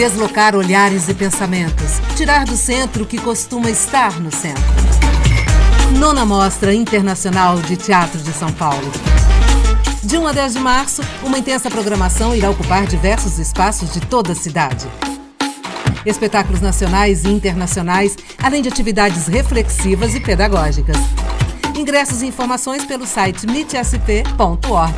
Deslocar olhares e pensamentos. Tirar do centro o que costuma estar no centro. Nona Mostra Internacional de Teatro de São Paulo. De 1 a 10 de março, uma intensa programação irá ocupar diversos espaços de toda a cidade. Espetáculos nacionais e internacionais, além de atividades reflexivas e pedagógicas. Ingressos e informações pelo site MITsp.org.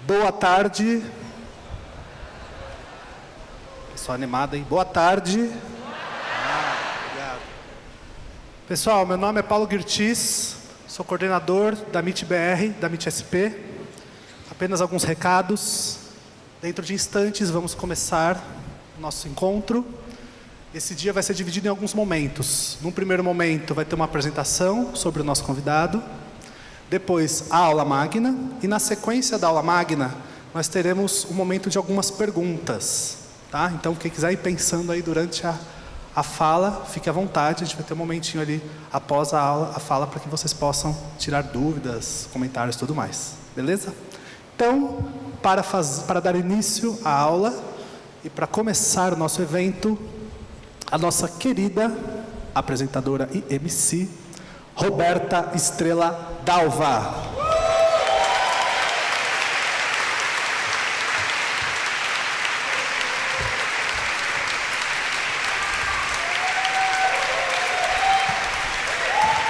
Boa tarde. Pessoal animado, hein? Boa tarde. Obrigado. Pessoal, meu nome é Paulo Guirtis, sou coordenador da MIT-BR, da MITsp. Apenas alguns recados. Dentro de instantes, vamos começar o nosso encontro. Esse dia vai ser dividido em alguns momentos. Num primeiro momento, vai ter uma apresentação sobre o nosso convidado. Depois, a aula magna, e na sequência da aula magna, nós teremos um momento de algumas perguntas. Tá? Então, quem quiser ir pensando aí durante a fala, fique à vontade, a gente vai ter um momentinho ali após a aula, a fala, para que vocês possam tirar dúvidas, comentários e tudo mais. Beleza? Então, para dar início à aula e para começar o nosso evento, a nossa querida apresentadora e MC, Roberta Estrela Dalva.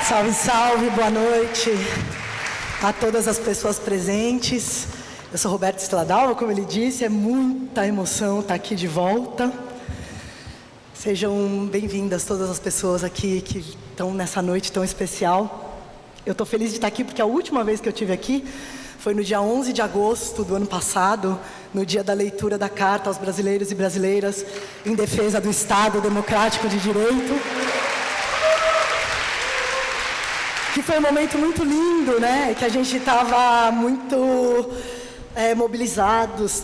Salve, salve, boa noite a todas as pessoas presentes. Eu sou Roberta Estrela Dalva, como ele disse, é muita emoção estar aqui de volta. Sejam bem-vindas todas as pessoas aqui que estão nessa noite tão especial. Eu estou feliz de estar aqui porque a última vez que eu estive aqui foi no dia 11 de agosto do ano passado, no dia da leitura da Carta aos brasileiros e brasileiras em defesa do Estado Democrático de Direito. Que foi um momento muito lindo, né? Que a gente estava muito mobilizados,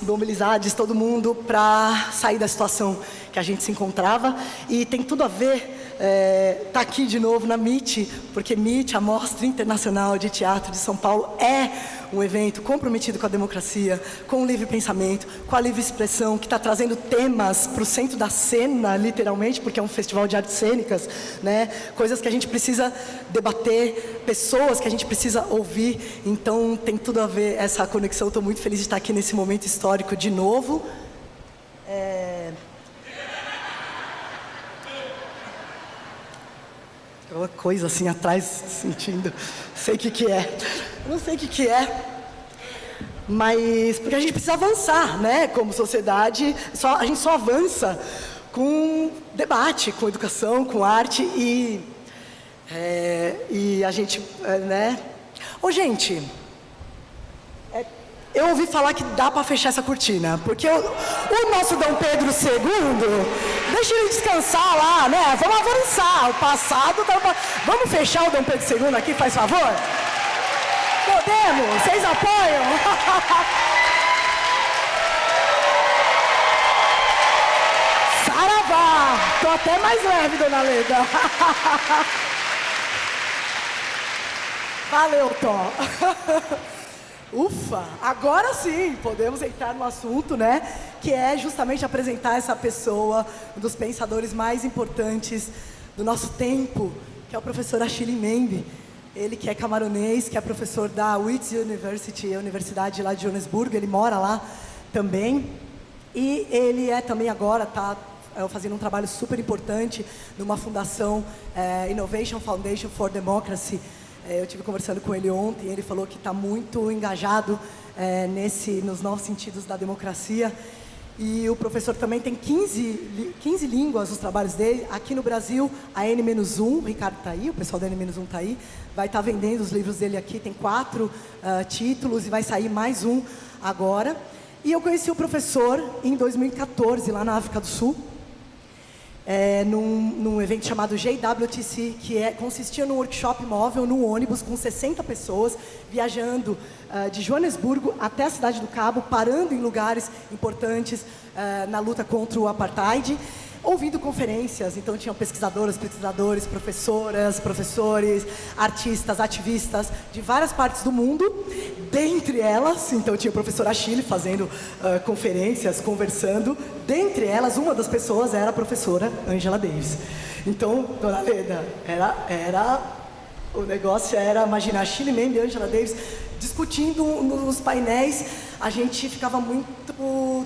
todo mundo, para sair da situação que a gente se encontrava. E tem tudo a ver tá aqui de novo na MIT, porque MIT, a Mostra Internacional de Teatro de São Paulo, é um evento comprometido com a democracia, com o livre pensamento, com a livre expressão, que está trazendo temas para o centro da cena, literalmente, porque é um festival de artes cênicas, né? Coisas que a gente precisa debater, pessoas que a gente precisa ouvir. Então, tem tudo a ver essa conexão. Estou muito feliz de estar aqui nesse momento histórico de novo. Aquela coisa assim atrás, sentindo, sei o que é, não sei o que é, mas porque a gente precisa avançar, né? Como sociedade, a gente só avança com debate, com educação, com arte e a gente, né? Ô, gente, eu ouvi falar que dá para fechar essa cortina, porque o nosso Dom Pedro II, deixa ele descansar lá, né? Vamos avançar, o passado... Vamos fechar o Dom Pedro II aqui, faz favor? Podemos? Vocês apoiam? Saravá! Tô até mais leve, dona Leda. Valeu, Tom. Ufa, agora sim, podemos entrar no assunto, né? Que é justamente apresentar essa pessoa, um dos pensadores mais importantes do nosso tempo, que é o professor Achille Mbembe. Ele que é camaronês, que é professor da Witwatersrand, a universidade lá de Johannesburg, ele mora lá também. E ele é também agora, está fazendo um trabalho super importante numa fundação, Innovation Foundation for Democracy. Eu estive conversando com ele ontem, ele falou que está muito engajado nos novos sentidos da democracia. E o professor também tem 15 línguas os trabalhos dele. Aqui no Brasil, a N-1, o Ricardo está aí, o pessoal da N-1 está aí, vai estar vendendo os livros dele aqui, tem 4 títulos e vai sair mais um agora. E eu conheci o professor em 2014, lá na África do Sul, num evento chamado JWTC, que consistia num workshop móvel, num ônibus com 60 pessoas, viajando de Johannesburgo até a Cidade do Cabo, parando em lugares importantes na luta contra o apartheid, ouvindo conferências. Então tinham pesquisadoras, pesquisadores, professoras, professores, artistas, ativistas de várias partes do mundo. Dentre elas, então tinha o professor Achille fazendo conferências, conversando. Dentre elas, uma das pessoas era a professora Angela Davis. Então, dona Leda, o negócio era, imagina, Achille Mbembe e Angela Davis discutindo nos painéis. A gente ficava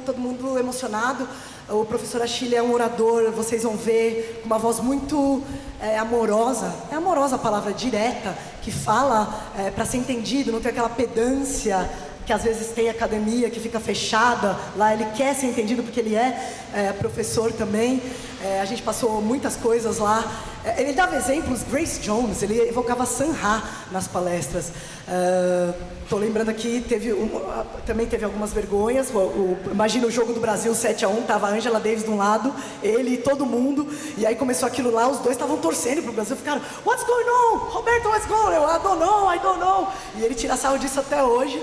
todo mundo emocionado. O professor Achille é um orador, vocês vão ver, com uma voz muito amorosa. É amorosa a palavra, direta, que fala para ser entendido, não tem aquela pedância que às vezes tem academia, que fica fechada. Lá ele quer ser entendido porque ele é professor também. A gente passou muitas coisas lá. Ele dava exemplos, Grace Jones, ele evocava Sanha nas palestras. Estou lembrando aqui, também teve algumas vergonhas. Imagina o jogo do Brasil 7-1, estava a Angela Davis de um lado, ele e todo mundo, e aí começou aquilo lá, os dois estavam torcendo para o Brasil, ficaram, what's going on? Roberto, what's going on? I don't know. E ele tira sarro disso até hoje.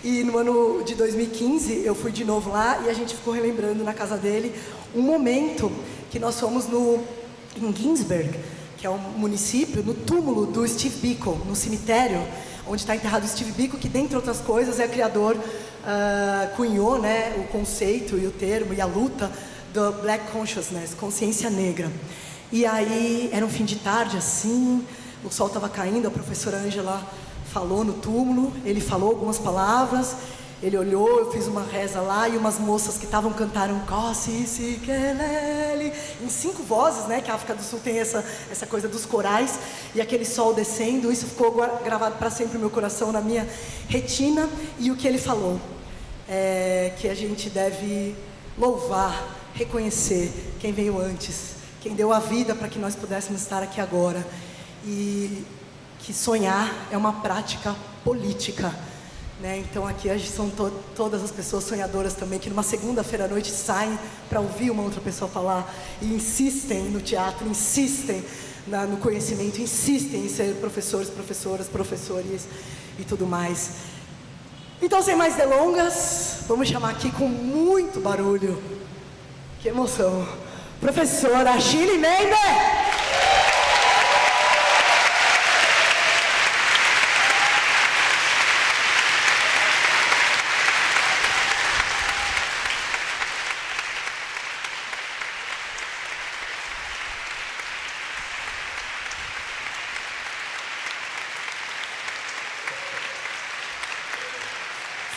E no ano de 2015, eu fui de novo lá e a gente ficou relembrando na casa dele um momento que nós fomos em Ginsberg, que é um município, no túmulo do Steve Biko, no cemitério, onde está enterrado o Steve Biko, que, dentre outras coisas, é criador, cunhou, né, o conceito e o termo e a luta do Black Consciousness, consciência negra. E aí, era um fim de tarde, assim, o sol estava caindo, a professora Angela falou no túmulo, ele falou algumas palavras, ele olhou, eu fiz uma reza lá e umas moças que estavam cantaram em 5 vozes, né, que a África do Sul tem essa coisa dos corais, e aquele sol descendo, isso ficou gravado para sempre no meu coração, na minha retina. E o que ele falou é que a gente deve louvar, reconhecer quem veio antes, quem deu a vida para que nós pudéssemos estar aqui agora, e que sonhar é uma prática política, né? Então aqui são todas as pessoas sonhadoras também, que numa segunda-feira à noite saem para ouvir uma outra pessoa falar e insistem no teatro, insistem no conhecimento, insistem em ser professores, professoras, professores e tudo mais. Então, sem mais delongas, vamos chamar aqui com muito barulho, que emoção, professora Achille Mbembe!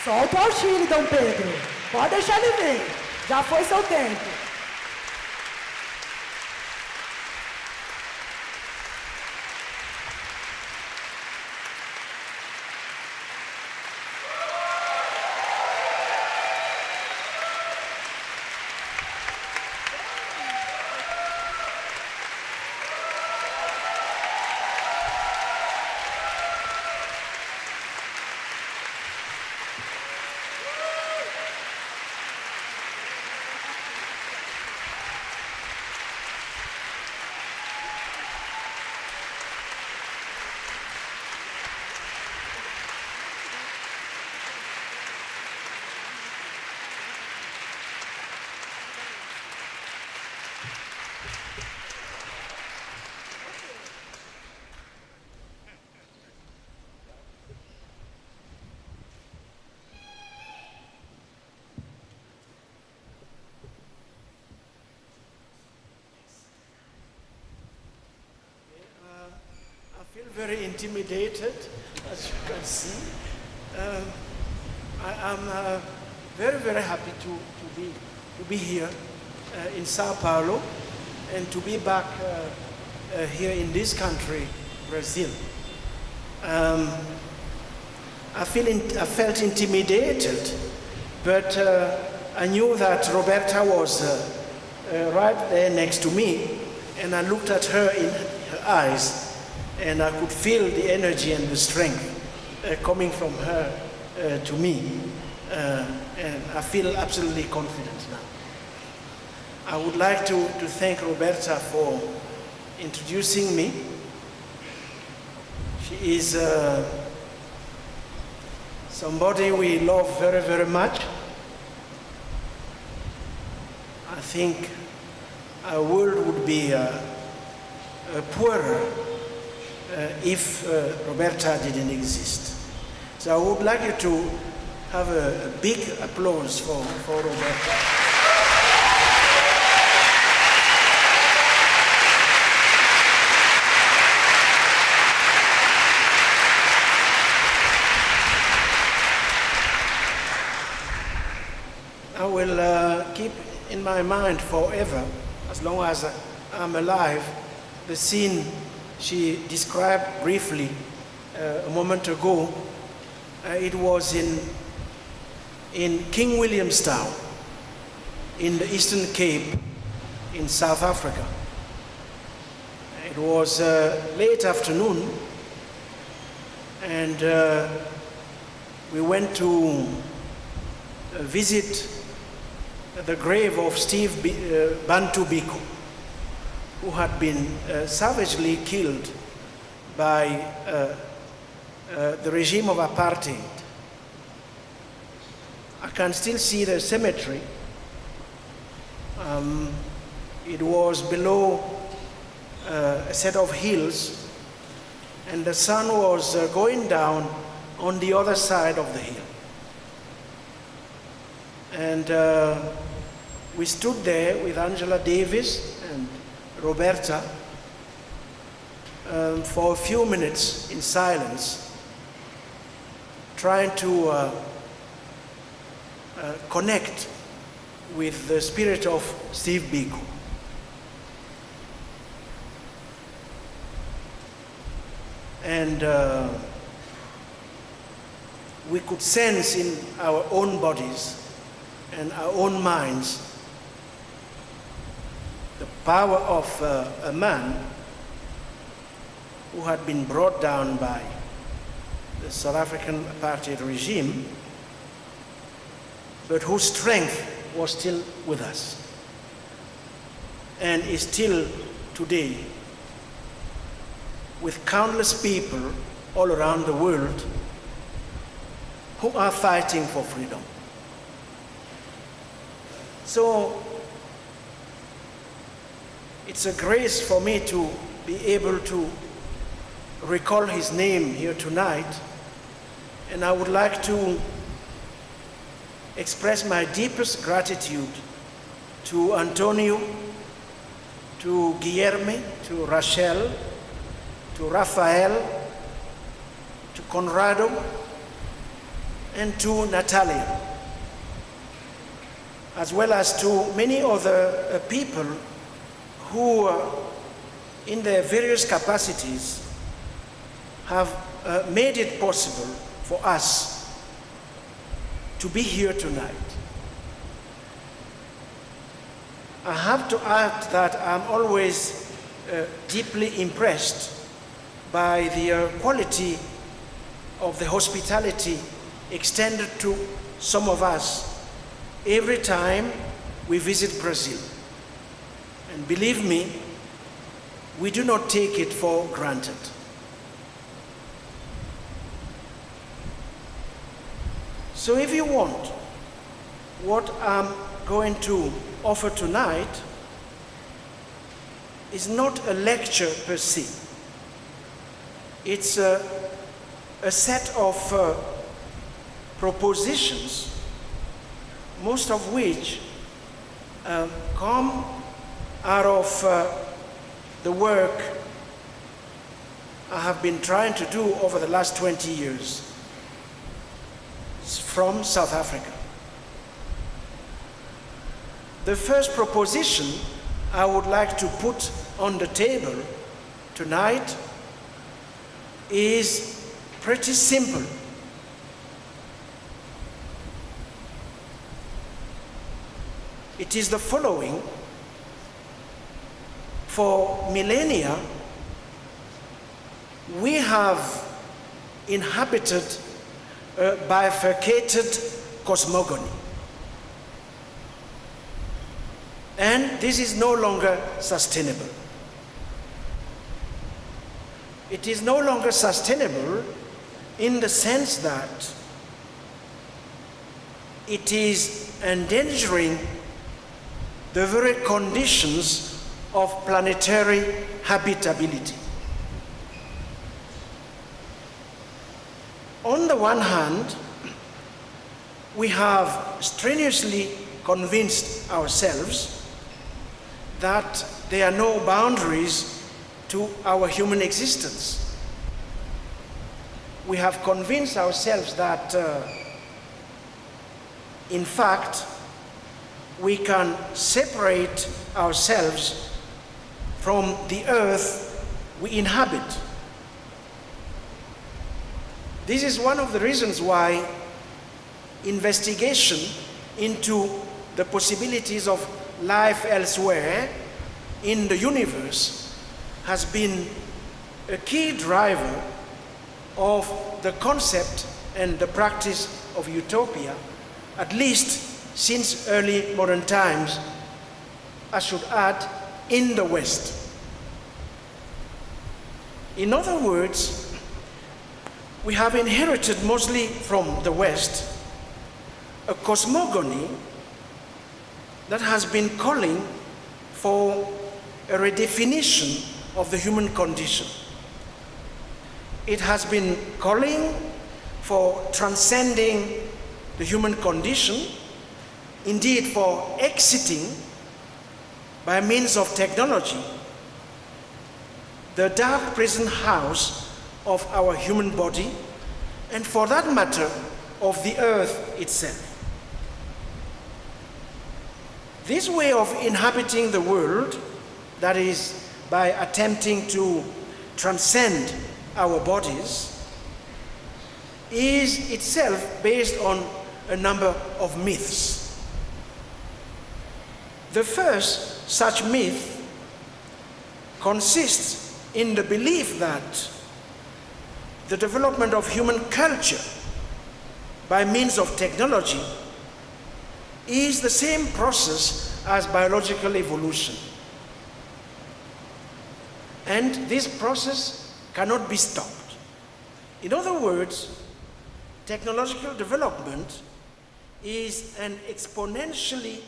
Solta o Achille, Dom Pedro. Pode deixar ele vir. Já foi seu tempo. Very intimidated, as you can see. I am very, very happy to be here. in Sao Paulo and to be back here in this country, Brazil. I felt intimidated, but I knew that Roberta was right there next to me, and I looked at her in her eyes, and I could feel the energy and the strength coming from her to me, and I feel absolutely confident now. I would like to thank Roberta for introducing me. She is somebody we love very, very much. I think our world would be poorer if Roberta didn't exist. So I would like you to have a big applause for Roberta. I will keep in my mind forever, as long as I'm alive, the scene she described briefly a moment ago. It was in King Williamstown, in the Eastern Cape, in South Africa. It was late afternoon, and we went to visit the grave of Steve Bantu Biko, who had been savagely killed by the regime of apartheid. I can still see the cemetery. It was below a set of hills, and the sun was going down on the other side of the hill. And we stood there with Angela Davis and Roberta for a few minutes in silence, trying to connect with the spirit of Steve Biko. And we could sense in our own bodies and our own minds the power of a man who had been brought down by the South African apartheid regime, but whose strength was still with us and is still today with countless people all around the world who are fighting for freedom. So it's a grace for me to be able to recall his name here tonight, and I would like to express my deepest gratitude to Antonio, to Guilherme, to Rachel, to Rafael, to Conrado, and to Natalia, as well as to many other people who, in their various capacities, have made it possible for us to be here tonight. I have to add that I'm always deeply impressed by the quality of the hospitality extended to some of us every time we visit Brazil. And believe me, we do not take it for granted. So if you want, what I'm going to offer tonight is not a lecture per se. It's a set of propositions, most of which come out of the work I have been trying to do over the last 20 years from South Africa. the first proposition I would like to put on the table tonight is pretty simple. It is the following. For millennia, we have inhabited a bifurcated cosmogony. And this is no longer sustainable. It is no longer sustainable in the sense that it is endangering the very conditions of planetary habitability. On the one hand, we have strenuously convinced ourselves that there are no boundaries to our human existence. We have convinced ourselves that, in fact, we can separate ourselves from the earth we inhabit. This is one of the reasons why investigation into the possibilities of life elsewhere in the universe has been a key driver of the concept and the practice of utopia, at least since early modern times, I should add, in the West. In other words, we have inherited mostly from the West a cosmogony that has been calling for a redefinition of the human condition. It has been calling for transcending the human condition, indeed for exiting by means of technology the dark prison house of our human body, and for that matter, of the earth itself. This way of inhabiting the world, that is, by attempting to transcend our bodies, is itself based on a number of myths. The first such myth consists in the belief that the development of human culture by means of technology is the same process as biological evolution. And this process cannot be stopped. In other words, technological development is an exponentially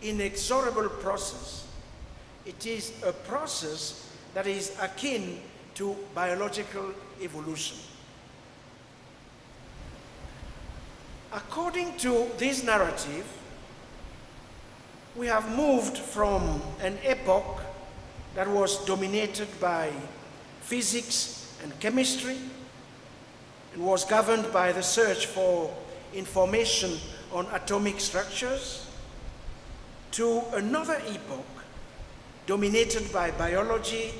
inexorable process. It is a process that is akin to biological evolution. According to this narrative, we have moved from an epoch that was dominated by physics and chemistry and was governed by the search for information on atomic structures, to another epoch dominated by biology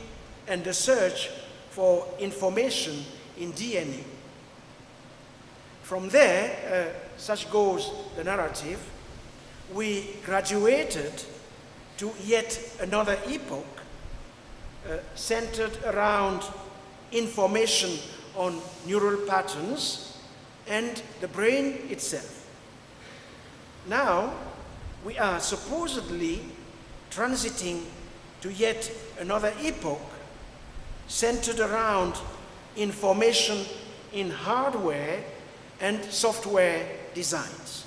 and the search for information in DNA. From there, such goes the narrative, we graduated to yet another epoch centered around information on neural patterns and the brain itself. Now, we are supposedly transiting to yet another epoch centered around information in hardware and software designs.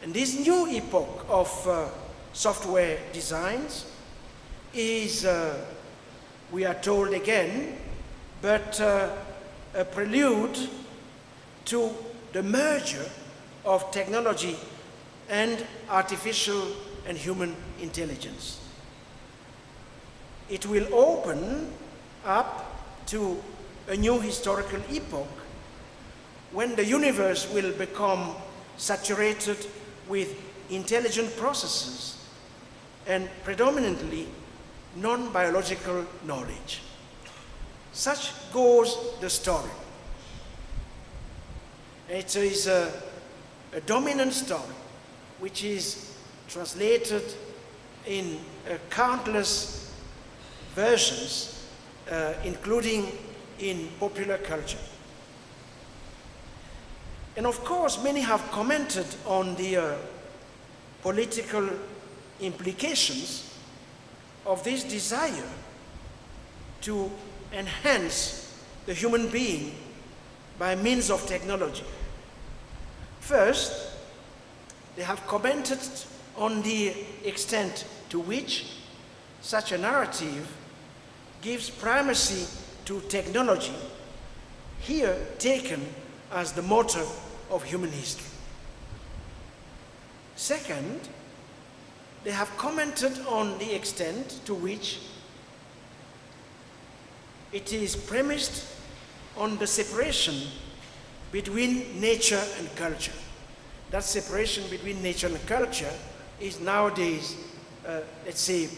And this new epoch of software designs is, we are told again, but a prelude to the merger of technology and artificial and human intelligence. It will open up to a new historical epoch when the universe will become saturated with intelligent processes and predominantly non-biological knowledge. Such goes the story. It is a dominant story which is translated in countless versions, including in popular culture. And of course, many have commented on the political implications of this desire to enhance the human being by means of technology. First, they have commented on the extent to which such a narrative gives primacy to technology, here taken as the motor of human history. Second, they have commented on the extent to which it is premised on the separation between nature and culture. That separation between nature and culture is nowadays, let's say,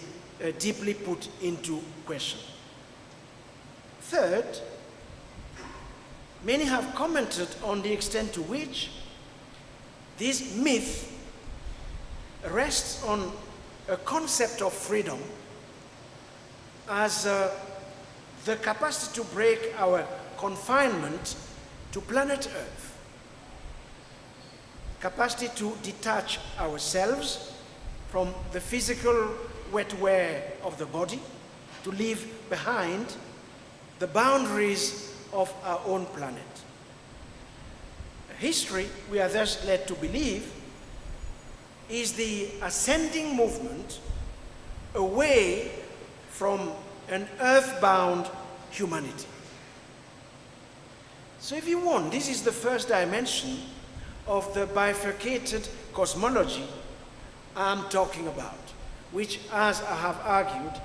deeply put into question. Third, many have commented on the extent to which this myth rests on a concept of freedom as the capacity to break our confinement to planet Earth, capacity to detach ourselves from the physical wetware of the body, to leave behind the boundaries of our own planet. History, we are thus led to believe, is the ascending movement away from an earthbound humanity. So if you want, this is the first dimension of the bifurcated cosmology I'm talking about, which, as I have argued,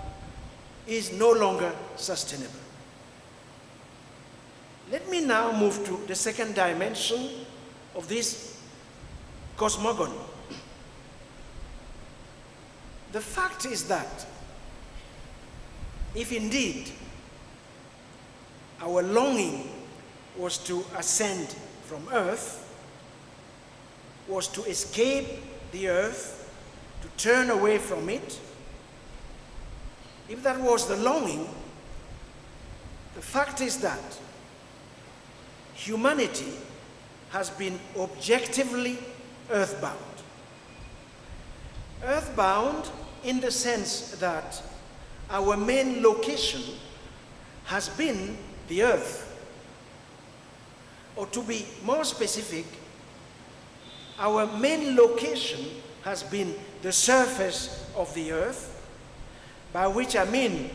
is no longer sustainable. Let me now move to the second dimension of this cosmogony. The fact is that if indeed our longing was to ascend from Earth, was to escape the Earth, to turn away from it, if that was the longing, the fact is that humanity has been objectively earthbound. Earthbound in the sense that our main location has been the Earth. Or to be more specific, our main location has been the surface of the Earth, by which I mean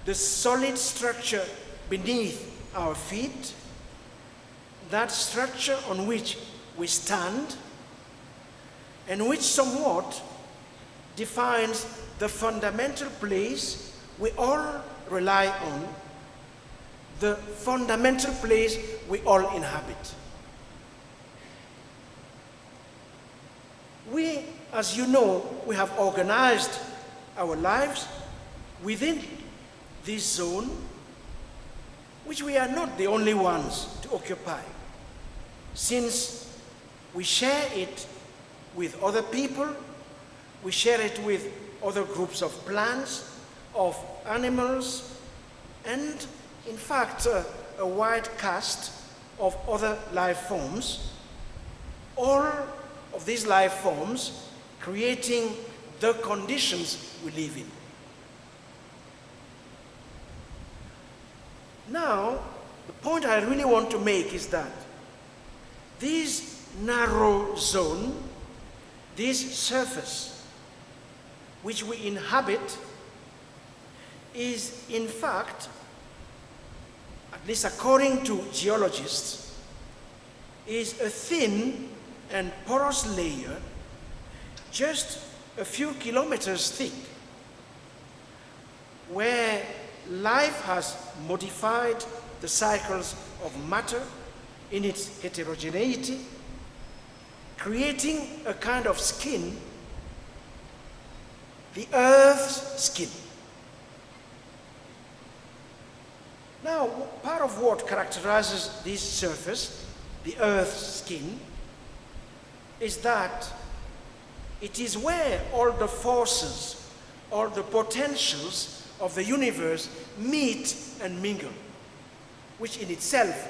the solid structure beneath our feet, that structure on which we stand, and which somewhat defines the fundamental place we all rely on, the fundamental place we all inhabit. We, as you know, we have organized our lives within this zone, which we are not the only ones to occupy, since we share it with other people, we share it with other groups of plants, of animals, and in fact a wide cast of other life forms, all of these life forms creating the conditions we live in. Now, the point I really want to make is that this narrow zone, this surface which we inhabit, is in fact, at least according to geologists, is a thin and porous layer just a few kilometers thick, where life has modified the cycles of matter in its heterogeneity, creating a kind of skin, the Earth's skin. Now, part of what characterizes this surface, the Earth's skin, is that it is where all the forces, all the potentials of the universe meet and mingle, which in itself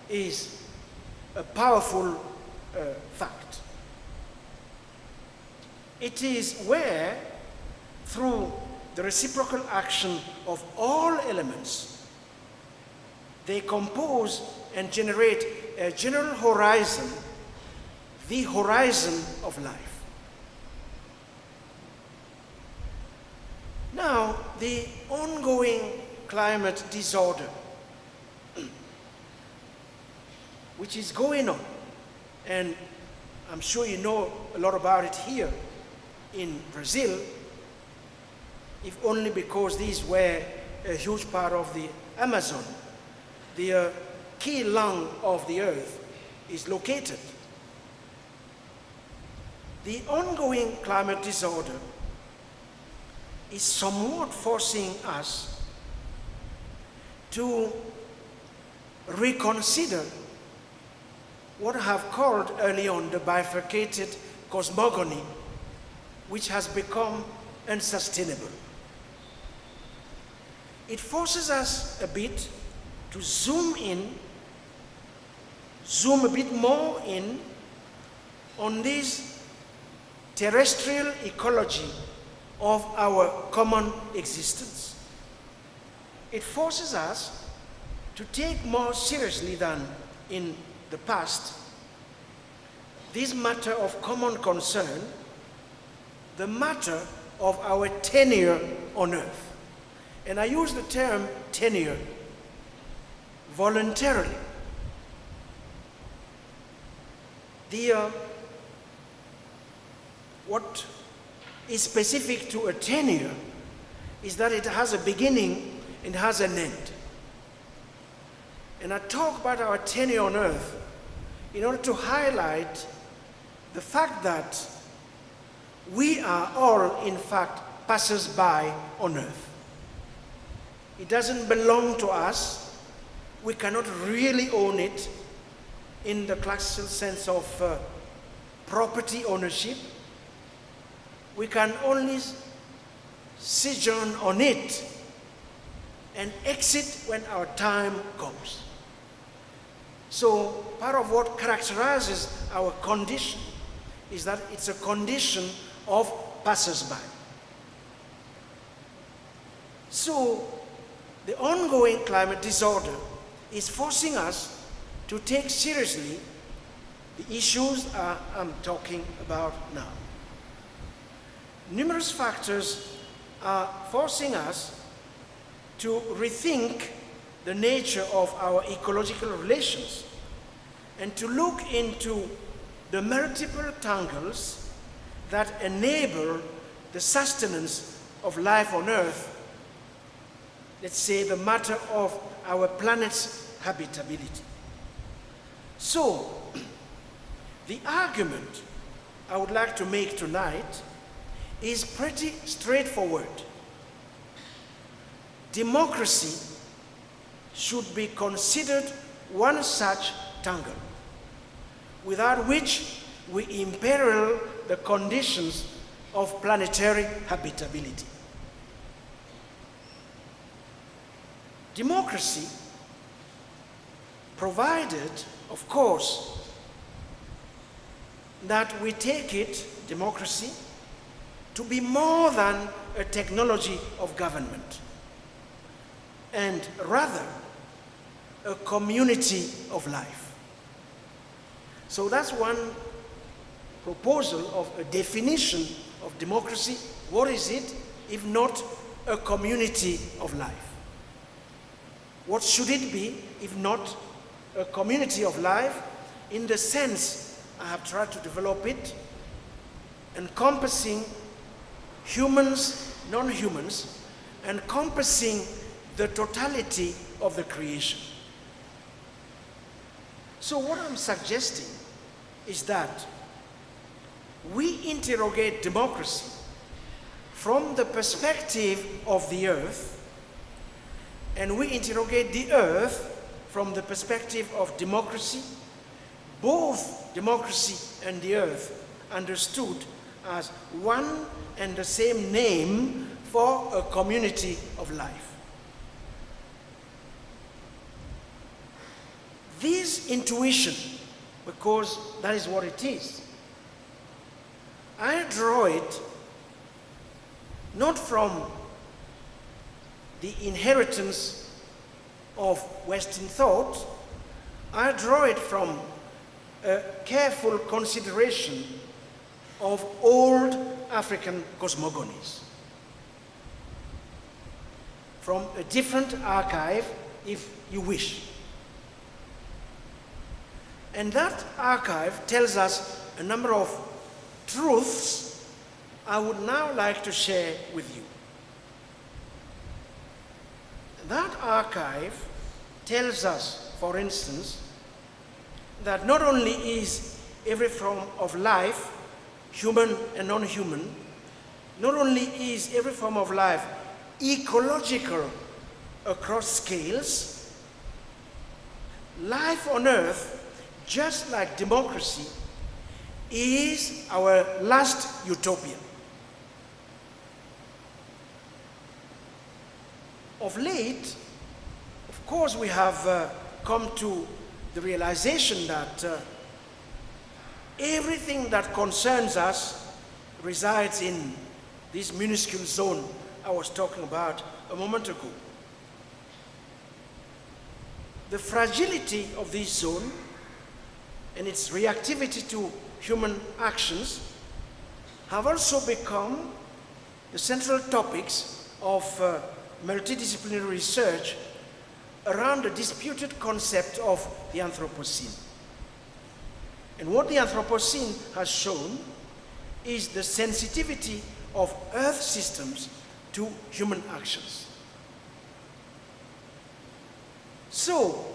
is a powerful fact. It is where, through the reciprocal action of all elements, they compose and generate a general horizon, the horizon of life. Now, the ongoing climate disorder, which is going on, and I'm sure you know a lot about it here in Brazil, if only because these were a huge part of the Amazon. The key lung of the earth is located. The ongoing climate disorder is somewhat forcing us to reconsider what I have called early on the bifurcated cosmogony, which has become unsustainable. It forces us a bit to zoom a bit more in on this terrestrial ecology of our common existence. It forces us to take more seriously than in the past this matter of common concern, the matter of our tenure on Earth. And I use the term tenure voluntarily. What is specific to a tenure is that it has a beginning and has an end. And I talk about our tenure on Earth in order to highlight the fact that we are all, in fact, passers-by on Earth. It doesn't belong to us. We cannot really own it in the classical sense of property ownership. We can only sojourn on it and exit when our time comes. So part of what characterizes our condition is that it's a condition of passers-by. So the ongoing climate disorder is forcing us to take seriously the issues I'm talking about now. Numerous factors are forcing us to rethink the nature of our ecological relations and to look into the multiple tangles that enable the sustenance of life on Earth, let's say the matter of our planet's habitability. So, the argument I would like to make tonight is pretty straightforward. Democracy should be considered one such tangle, without which we imperil the conditions of planetary habitability. Democracy, provided, of course, that we take it, democracy, to be more than a technology of government, and rather a community of life. So that's one proposal of a definition of democracy. What is it if not a community of life? What should it be if not a community of life in the sense I have tried to develop it, encompassing humans, non-humans, encompassing the totality of the creation. So what I'm suggesting is that we interrogate democracy from the perspective of the earth, and we interrogate the earth from the perspective of democracy, both democracy and the earth understood as one and the same name for a community of life. This intuition, because that is what it is, I draw it not from the inheritance of Western thought, I draw it from a careful consideration of old African cosmogonies, from a different archive, if you wish. And that archive tells us a number of truths I would now like to share with you. That archive tells us, for instance, that not only is every form of life, human and non-human, not only is every form of life ecological across scales, life on Earth, just like democracy, is our last utopia. Of late, of course, we have come to the realization that everything that concerns us resides in this minuscule zone I was talking about a moment ago. The fragility of this zone and its reactivity to human actions have also become the central topics of multidisciplinary research around the disputed concept of the Anthropocene. And what the Anthropocene has shown is the sensitivity of Earth systems to human actions. So,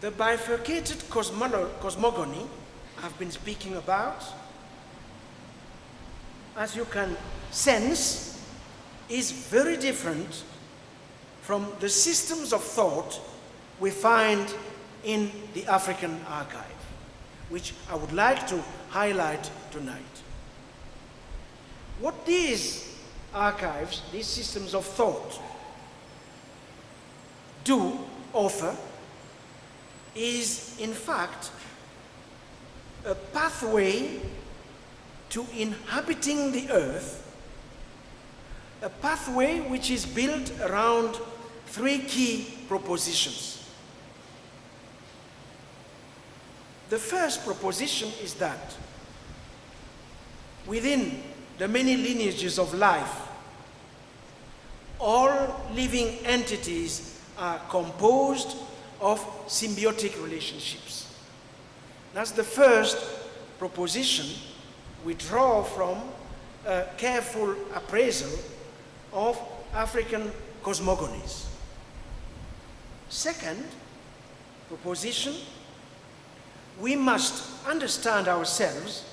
the bifurcated cosmogony I've been speaking about, as you can sense, is very different from the systems of thought we find in the African archive, which I would like to highlight tonight. What these archives, these systems of thought, do offer is, in fact, a pathway to inhabiting the earth, a pathway which is built around three key propositions. The first proposition is that within the many lineages of life, all living entities are composed of symbiotic relationships. That's the first proposition we draw from a careful appraisal of African cosmogonies. Second proposition, we must understand ourselves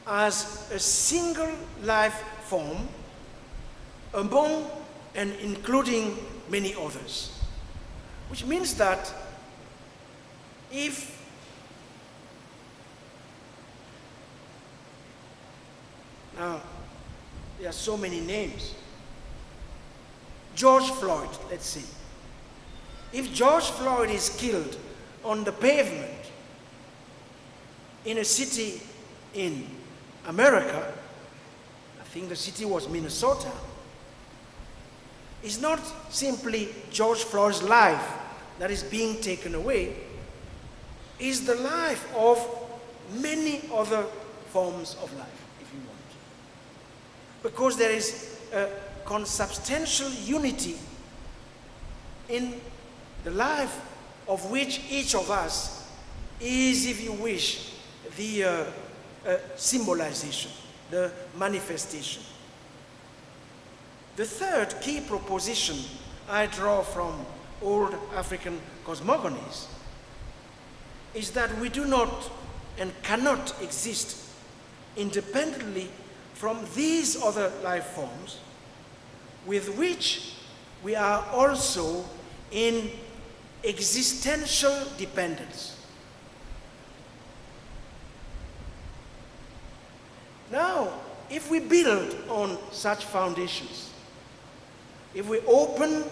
as a single life form among and including many others. Which means that if now there are so many names. George Floyd, let's say. If George Floyd is killed on the pavement in a city in America, I think the city was Minnesota, it's not simply George Floyd's life that is being taken away, it's the life of many other forms of life, if you want. Because there is a consubstantial unity in the life of which each of us is, if you wish, the symbolization, the manifestation. The third key proposition I draw from old African cosmogonies is that we do not and cannot exist independently from these other life forms with which we are also in existential dependence. Now, if we build on such foundations, if we open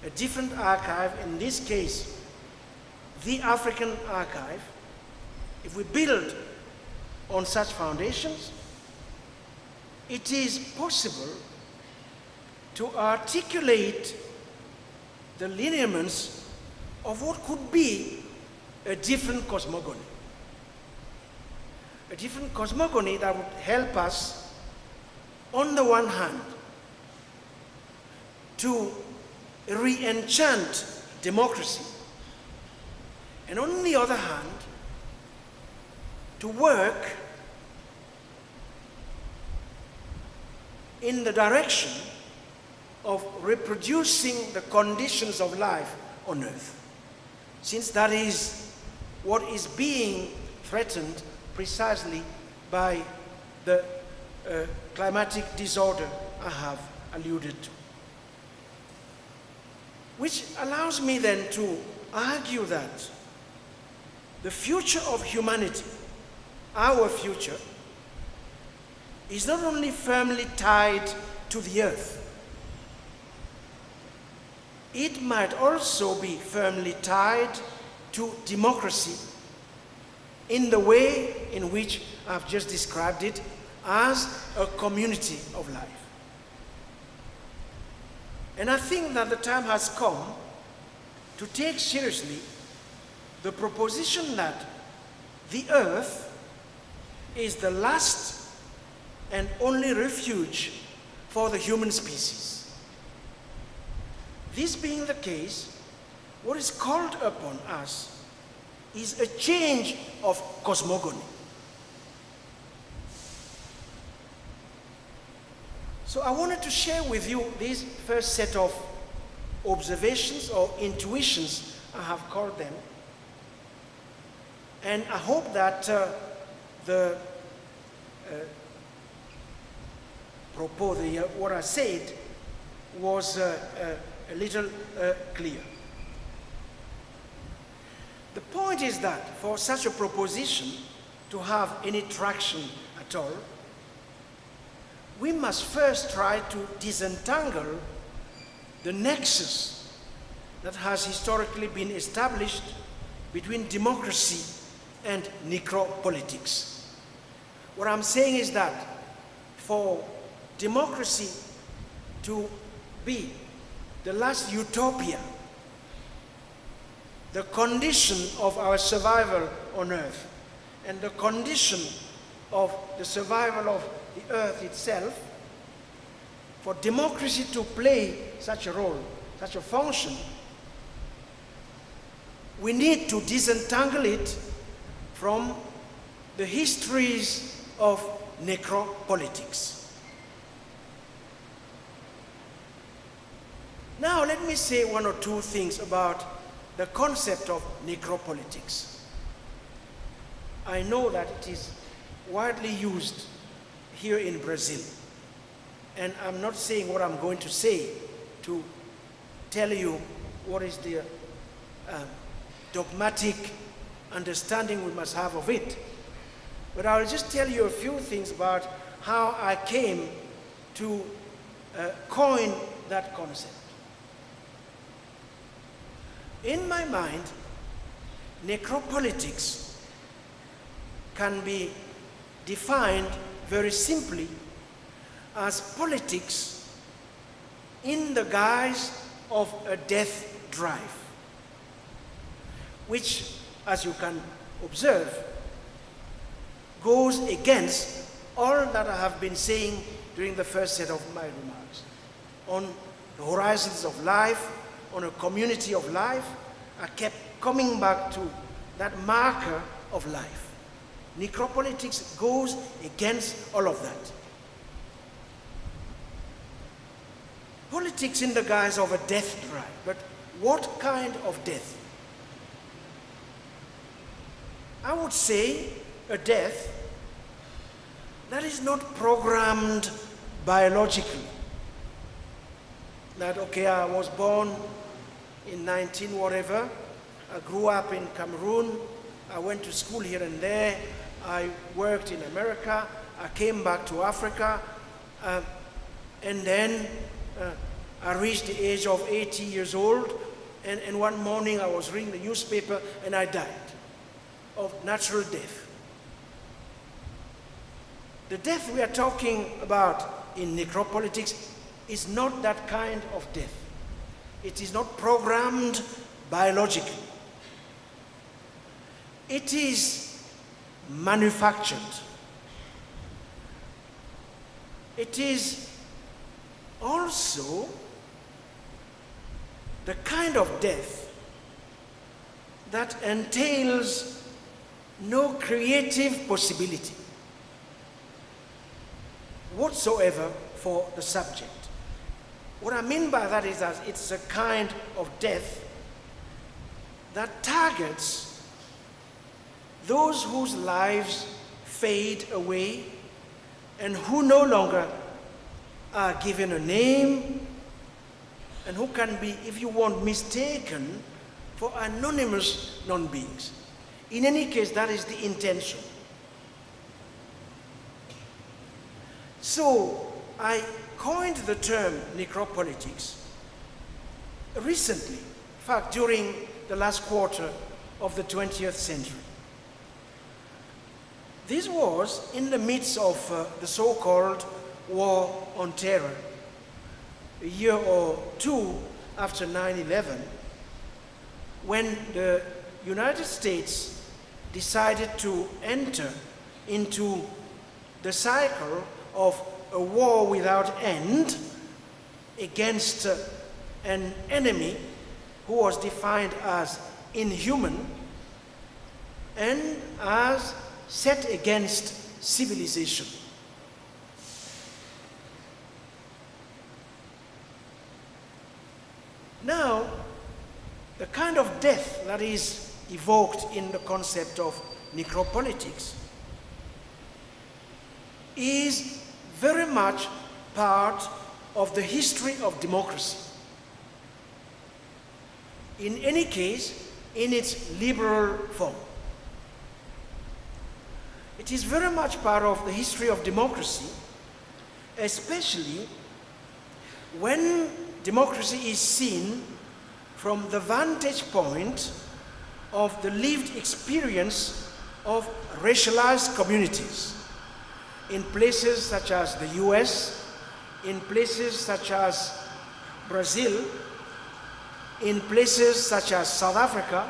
a different archive, in this case, the African archive, if we build on such foundations, it is possible to articulate the lineaments of what could be a different cosmogony. A different cosmogony that would help us, on the one hand, to re-enchant democracy, and on the other hand, to work in the direction of reproducing the conditions of life on Earth, since that is what is being threatened precisely by the climatic disorder I have alluded to. Which allows me then to argue that the future of humanity, our future, is not only firmly tied to the Earth, it might also be firmly tied to democracy in the way in which I've just described it as a community of life. And I think that the time has come to take seriously the proposition that the Earth is the last and only refuge for the human species. This being the case, what is called upon us is a change of cosmogony. So I wanted to share with you this first set of observations or intuitions, I have called them. And I hope that what I said was a little clear. The point is that for such a proposition to have any traction at all, we must first try to disentangle the nexus that has historically been established between democracy and necropolitics. What I'm saying is that for democracy to be the last utopia, the condition of our survival on Earth, and the condition of the survival of the Earth itself, for democracy to play such a role, such a function, we need to disentangle it from the histories of necropolitics. Now let me say one or two things about the concept of necropolitics. I know that it is widely used here in Brazil, and I'm not saying what I'm going to say to tell you what is the dogmatic understanding we must have of it, but I'll just tell you a few things about how I came to coin that concept. In my mind, necropolitics can be defined very simply as politics in the guise of a death drive, which, as you can observe, goes against all that I have been saying during the first set of my remarks on the horizons of life, on a community of life. I kept coming back to that marker of life. Necropolitics goes against all of that. Politics in the guise of a death drive, but what kind of death? I would say a death that is not programmed biologically. That, okay, I was born in 19 whatever, I grew up in Cameroon, I went to school here and there, I worked in America, I came back to Africa, and then I reached the age of 80 years old, and one morning I was reading the newspaper and I died of natural death. The death we are talking about in Necropolitics is not that kind of death. It is not programmed biologically. It is manufactured. It is also the kind of death that entails no creative possibility whatsoever for the subject. What I mean by that is that it's a kind of death that targets those whose lives fade away and who no longer are given a name and who can be, if you want, mistaken for anonymous non-beings. In any case, that is the intention. So, I coined the term necropolitics recently, in fact, during the last quarter of the 20th century. This was in the midst of the so-called War on Terror, a year or two after 9/11, when the United States decided to enter into the cycle of a war without end against an enemy who was defined as inhuman and as set against civilization. Now, the kind of death that is evoked in the concept of necropolitics is very much part of the history of democracy. In any case, in its liberal form. It is very much part of the history of democracy, especially when democracy is seen from the vantage point of the lived experience of racialized communities in places such as the US, in places such as Brazil, in places such as South Africa,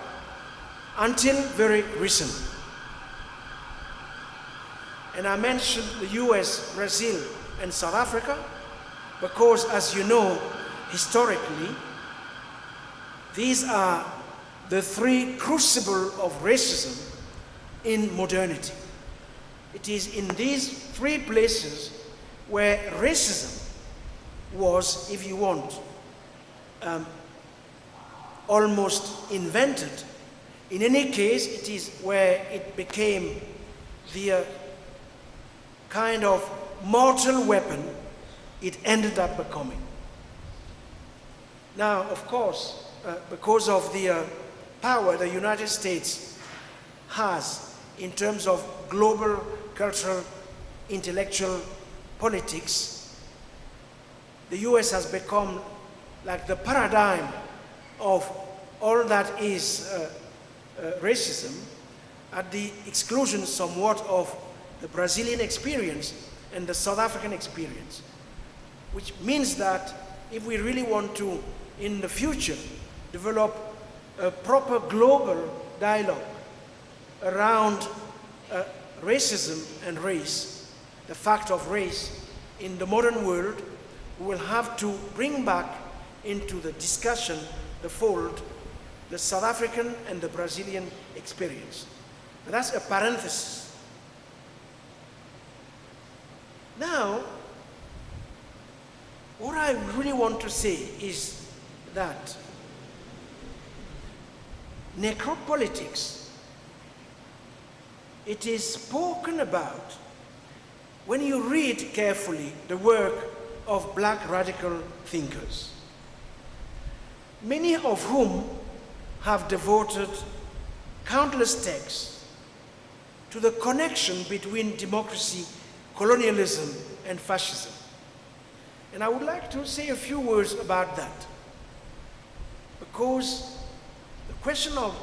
until very recently. And I mentioned the US, Brazil, and South Africa because, as you know, historically, these are the three crucibles of racism in modernity. It is in these three places where racism was, if you want, almost invented. In any case, it is where it became the kind of mortal weapon it ended up becoming. Now, of course, because of the power the United States has in terms of global cultural, intellectual politics, the US has become like the paradigm of all that is racism, at the exclusion somewhat of the Brazilian experience and the South African experience, which means that if we really want to, in the future, develop a proper global dialogue around racism and race, the fact of race in the modern world, we will have to bring back into the discussion, the fold, the South African and the Brazilian experience. But that's a parenthesis. Now, what I really want to say is that necropolitics, it is spoken about when you read carefully the work of black radical thinkers, many of whom have devoted countless texts to the connection between democracy, colonialism, and fascism. And I would like to say a few words about that, because the question of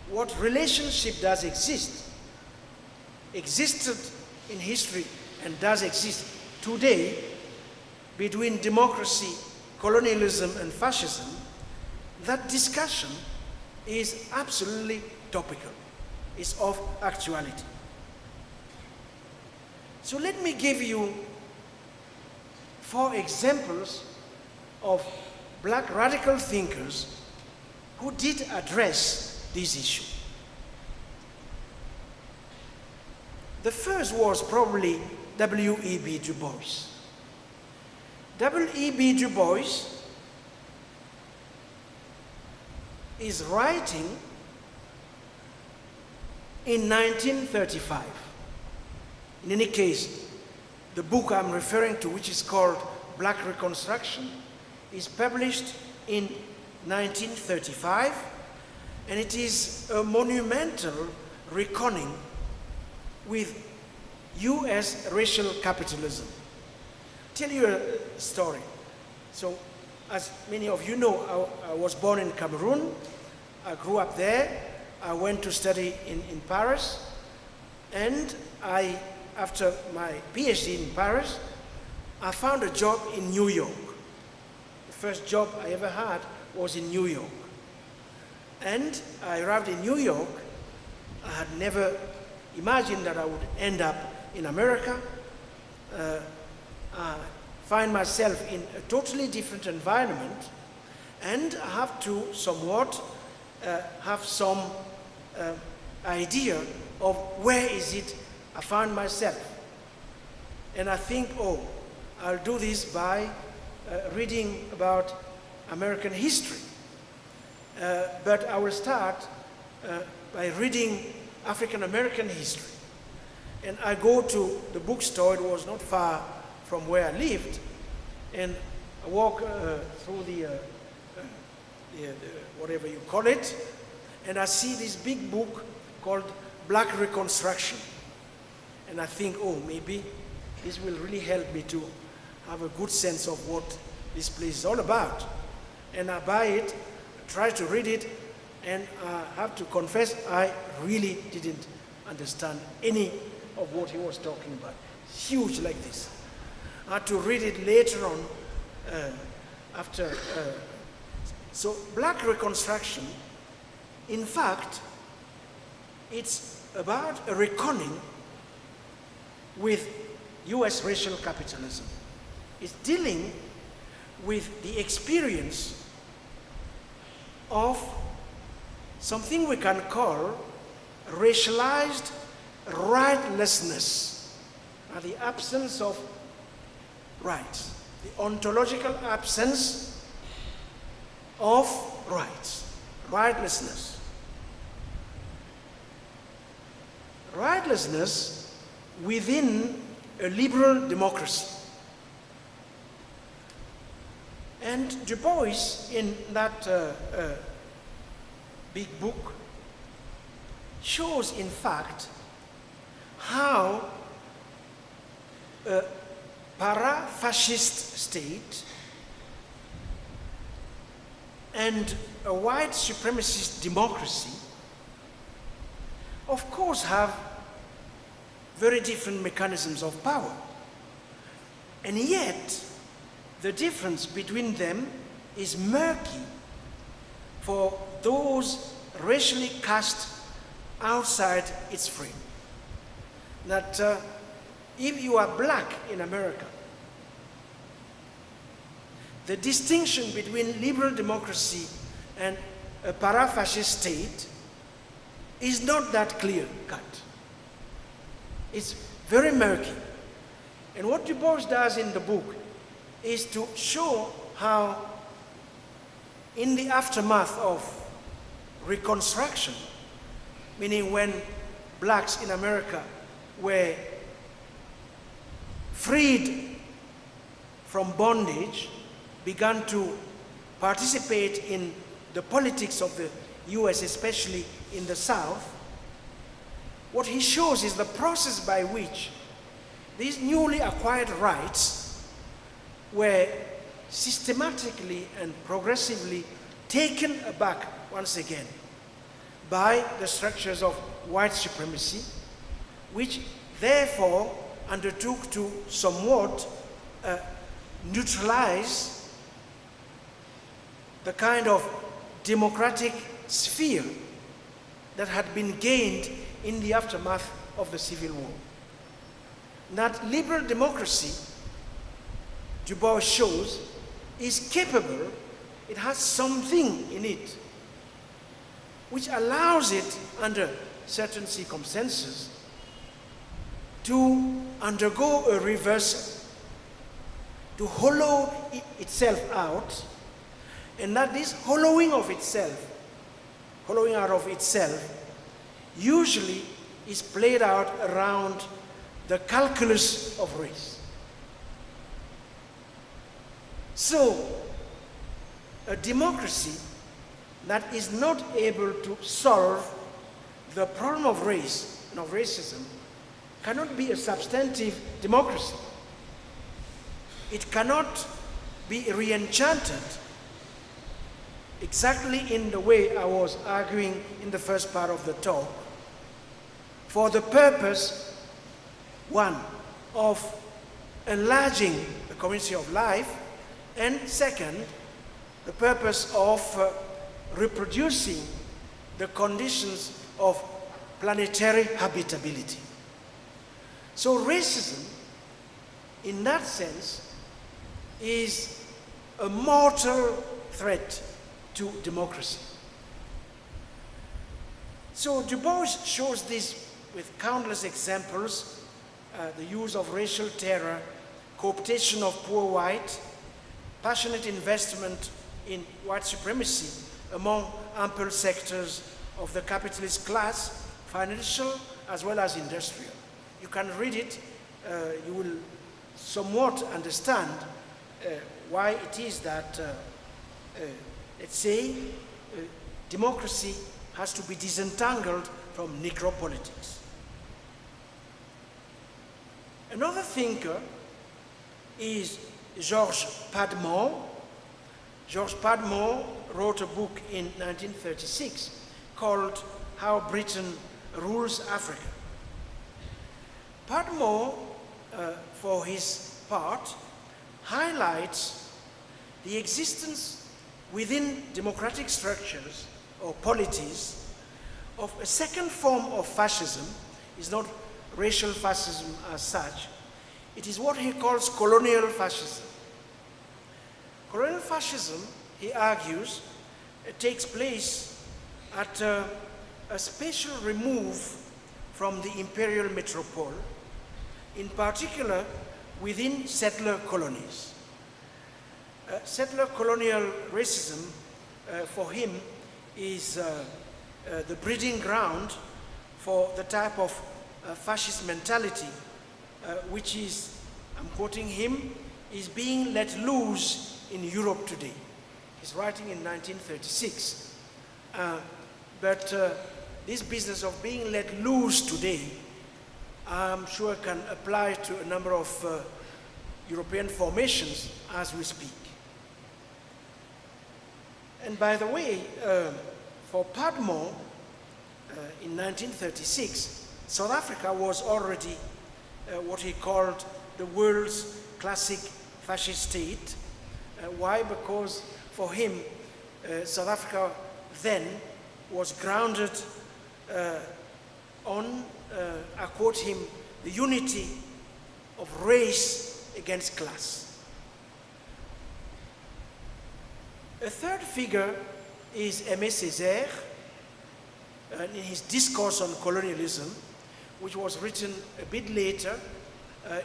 what relationship does exist, existed in history and does exist today between democracy, colonialism, and fascism, that discussion is absolutely topical, is of actuality. So let me give you 4 examples of black radical thinkers who did address this issue. The first was probably W.E.B. Du Bois. W.E.B. Du Bois is writing in 1935. In any case, the book I'm referring to, which is called Black Reconstruction, is published in 1935, and it is a monumental reckoning with US racial capitalism. Tell you a story. So, as many of you know, I was born in Cameroon. I grew up there. I went to study in Paris. And after my PhD in Paris, I found a job in New York. The first job I ever had was in New York. And I arrived in New York. I had never imagined that I would end up in America. I find myself in a totally different environment, and I have to somewhat have some idea of where is it I found myself. And I think, oh, I'll do this by reading about American history. But I will start by reading African American history. And I go to the bookstore. It was not far from where I lived, and I walk through the whatever you call it, and I see this big book called Black Reconstruction. And I think, oh, maybe this will really help me to have a good sense of what this place is all about. And I buy it, try to read it, and I have to confess, I really didn't understand any of what he was talking about. Huge like this. I had to read it later on after. So Black Reconstruction, in fact, it's about a reckoning with US racial capitalism. It's dealing with the experience of something we can call racialized rightlessness, the absence of rights, the ontological absence of rights, rightlessness. Rightlessness within a liberal democracy. And Du Bois, in that big book, shows, in fact, how a para-fascist state and a white supremacist democracy, of course, have very different mechanisms of power. And yet, the difference between them is murky for those racially cast outside its frame. That if you are black in America, the distinction between liberal democracy and a para-fascist state is not that clear-cut. It's very murky. And what Du Bois does in the book is to show how, in the aftermath of Reconstruction, meaning when blacks in America were freed from bondage, began to participate in the politics of the US, especially in the South, what he shows is the process by which these newly acquired rights were systematically and progressively taken aback once again by the structures of white supremacy, which therefore undertook to somewhat neutralize the kind of democratic sphere that had been gained in the aftermath of the Civil War. That liberal democracy, Du Bois shows, is capable, it has something in it which allows it, under certain circumstances, to undergo a reversal, to hollow itself out, and that this hollowing out of itself, usually is played out around the calculus of race. So, a democracy that is not able to solve the problem of race and of racism cannot be a substantive democracy. It cannot be re-enchanted exactly in the way I was arguing in the first part of the talk, for the purpose, one, of enlarging the community of life, and second, the purpose of reproducing the conditions of planetary habitability. So racism, in that sense, is a mortal threat to democracy. So Du Bois shows this with countless examples, the use of racial terror, cooptation of poor white, passionate investment in white supremacy among ample sectors of the capitalist class, financial as well as industrial. You can read it, you will somewhat understand why it is that, let's say, democracy has to be disentangled from necropolitics. Another thinker is Georges Padmore. Georges Padmore wrote a book in 1936 called How Britain Rules Africa. Padmore, for his part, highlights the existence within democratic structures or polities of a second form of fascism. It's not racial fascism as such. It is what he calls colonial fascism. Colonial fascism, he argues, takes place at a spatial remove from the imperial metropole, in particular within settler colonies. Settler colonial racism, for him, is the breeding ground for the type of fascist mentality which is, I'm quoting him, is being let loose in Europe today. He's writing in 1936. But this business of being let loose today, I'm sure can apply to a number of European formations as we speak. And by the way, for Padmore, in 1936, South Africa was already what he called the world's classic fascist state. Why? Because for him, South Africa then was grounded on, I quote him, the unity of race against class. A third figure is Aimé Césaire, in his discourse on colonialism, which was written a bit later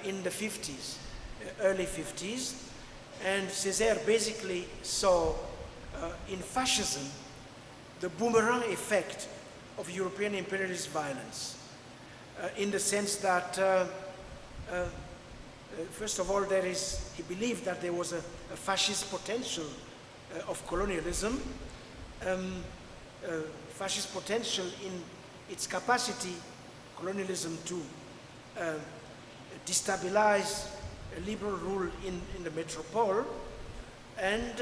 in the 50s, early 50s. And Césaire basically saw in fascism the boomerang effect of European imperialist violence, in the sense that First of all, he believed that there was a fascist potential of colonialism, fascist potential in its capacity, colonialism, to destabilize a liberal rule in the metropole. And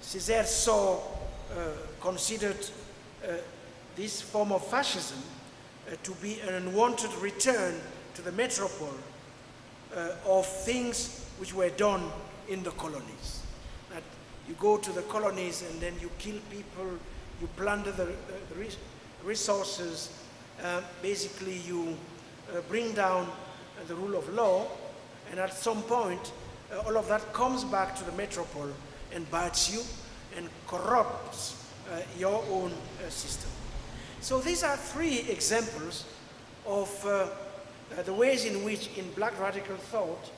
Césaire considered this form of fascism to be an unwanted return to the metropole of things which were done in the colonies. That you go to the colonies and then you kill people, you plunder the resources, basically you bring down the rule of law, and at some point all of that comes back to the metropole and bites you and corrupts your own system. So these are three examples of the ways in which, in black radical thought,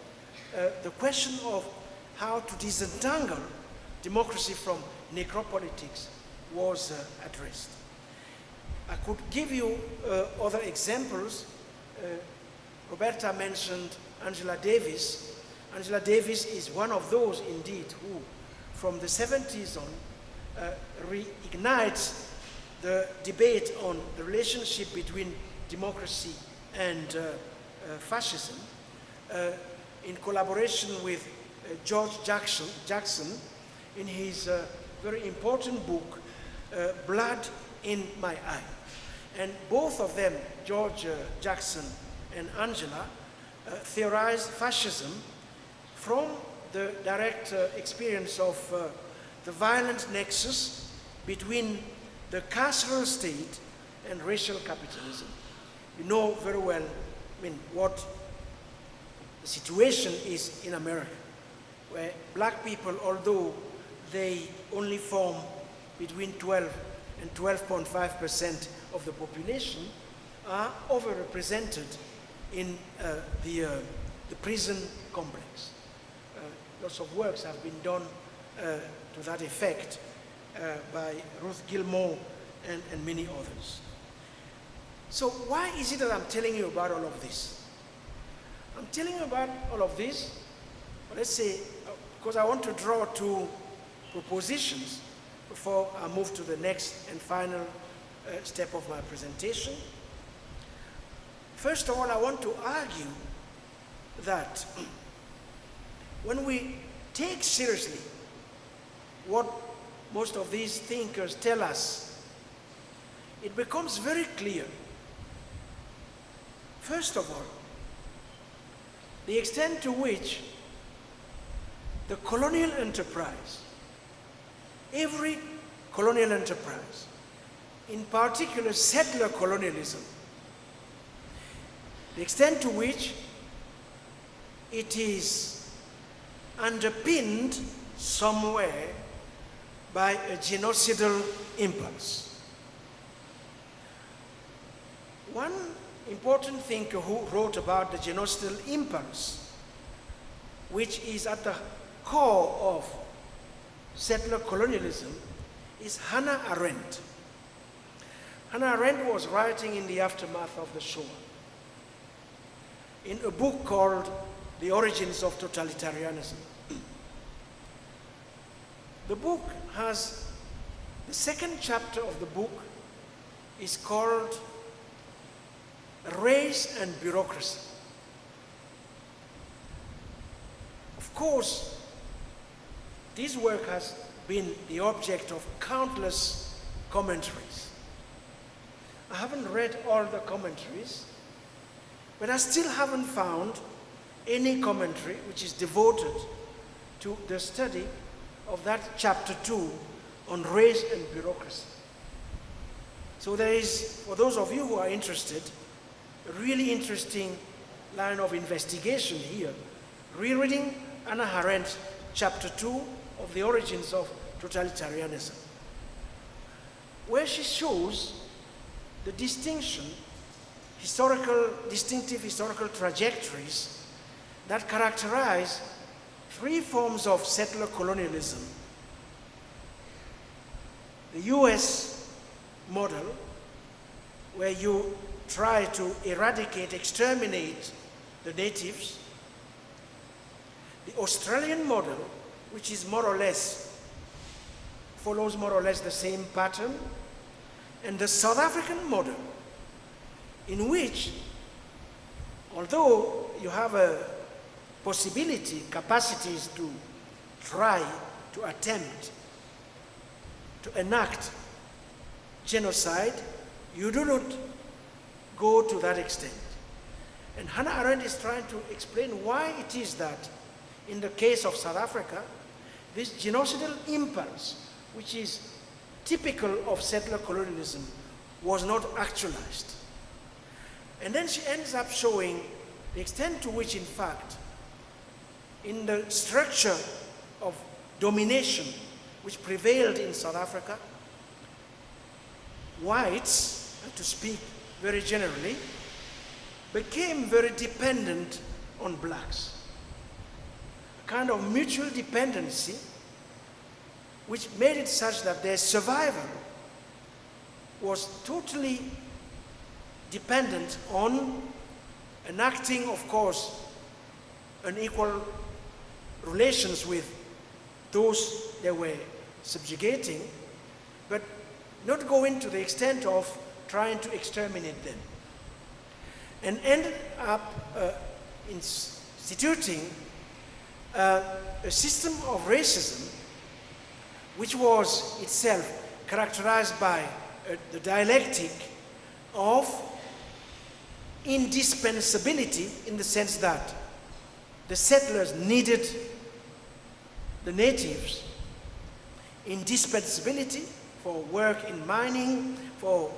the question of how to disentangle democracy from necropolitics was addressed. I could give you other examples. Roberta mentioned Angela Davis. Angela Davis is one of those, indeed, who, from the 70s on, reignites the debate on the relationship between democracy and fascism, in collaboration with George Jackson in his very important book, Blood in My Eye. And both of them, George Jackson and Angela, theorized fascism from the direct experience of the violent nexus between the carceral state and racial capitalism. You know very well, what the situation is in America, where black people, although they only form between 12 and 12.5% of the population, are overrepresented in the prison complex. Lots of works have been done to that effect by Ruth Gilmore and many others. So why is it that I'm telling you about all of this? I'm telling you about all of this, let's say, because I want to draw two propositions before I move to the next and final step of my presentation. First of all, I want to argue that when we take seriously what most of these thinkers tell us, it becomes very clear, first of all, the extent to which the colonial enterprise, every colonial enterprise, in particular settler colonialism, the extent to which it is underpinned somewhere by a genocidal impulse. One important thinker who wrote about the genocidal impulse, which is at the core of settler colonialism, is Hannah Arendt. Hannah Arendt was writing in the aftermath of the Shoah in a book called The Origins of Totalitarianism. The book has, the second chapter of the book is called Race and Bureaucracy. Of course, this work has been the object of countless commentaries. I haven't read all the commentaries, but I still haven't found any commentary which is devoted to the study of that chapter 2 on race and bureaucracy. So there is, for those of you who are interested, a really interesting line of investigation here, rereading Hannah Arendt chapter 2 of The Origins of Totalitarianism, where she shows the distinction, distinctive historical trajectories that characterize three forms of settler colonialism. The US model, where you try to eradicate, exterminate the natives, the Australian model, which is more or less, follows more or less the same pattern, and the South African model, in which, although you have a possibility, capacities to try to attempt to enact genocide, you do not go to that extent. And Hannah Arendt is trying to explain why it is that, in the case of South Africa, this genocidal impulse, which is typical of settler colonialism, was not actualized. And then she ends up showing the extent to which, in fact, in the structure of domination which prevailed in South Africa, whites, to speak very generally, became very dependent on blacks. A kind of mutual dependency which made it such that their survival was totally dependent on enacting, of course, unequal relations with those they were subjugating, but not going to the extent of trying to exterminate them. And ended up instituting a system of racism which was itself characterized by the dialectic of indispensability, in the sense that the settlers needed the natives, indispensability for work in mining, for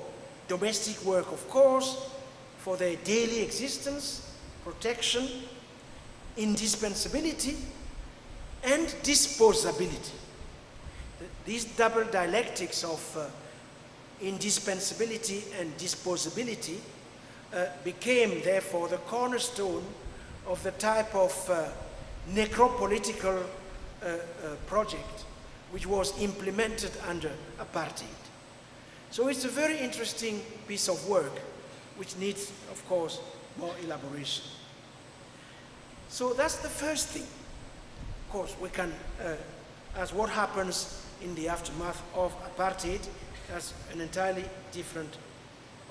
domestic work, of course, for their daily existence, protection, indispensability, and disposability. These double dialectics of indispensability and disposability became, therefore, the cornerstone of the type of necropolitical project which was implemented under apartheid. So it's a very interesting piece of work which needs, of course, more elaboration. So that's the first thing. Of course, we can, as what happens in the aftermath of apartheid, as an entirely different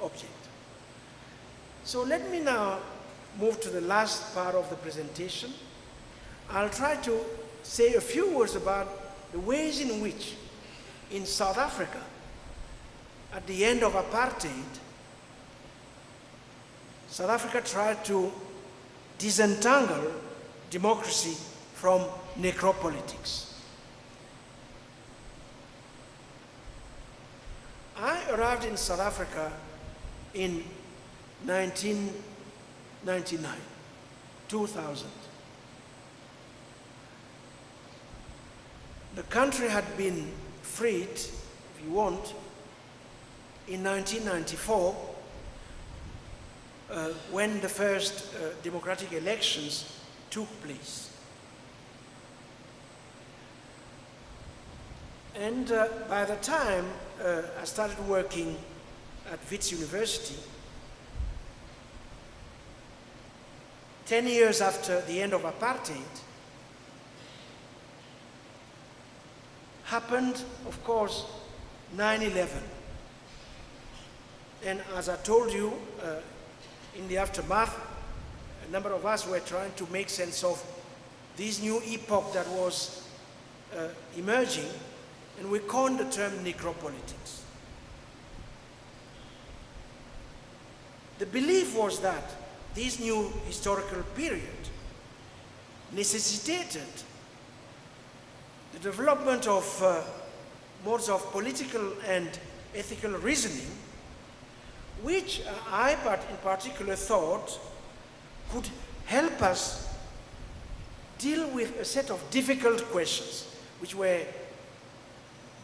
object. So let me now move to the last part of the presentation. I'll try to say a few words about the ways in which, in South Africa, at the end of apartheid, South Africa tried to disentangle democracy from necropolitics. I arrived in South Africa in 1999, 2000. The country had been freed, if you want, in 1994, when the first democratic elections took place. And by the time I started working at Wits University, 10 years after the end of apartheid, happened, of course, 9/11. And as I told you, in the aftermath, a number of us were trying to make sense of this new epoch that was emerging, and we coined the term necropolitics. The belief was that this new historical period necessitated the development of modes of political and ethical reasoning, which I in particular thought could help us deal with a set of difficult questions which were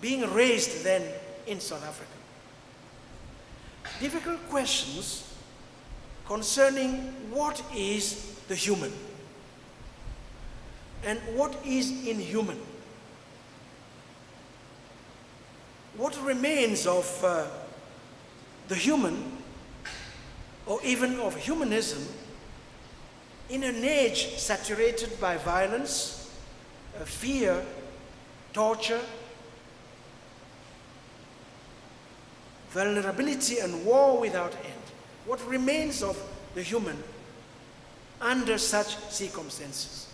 being raised then in South Africa. Difficult questions concerning what is the human and what is inhuman. What remains of the human, or even of humanism, in an age saturated by violence, fear, torture, vulnerability, and war without end, what remains of the human under such circumstances?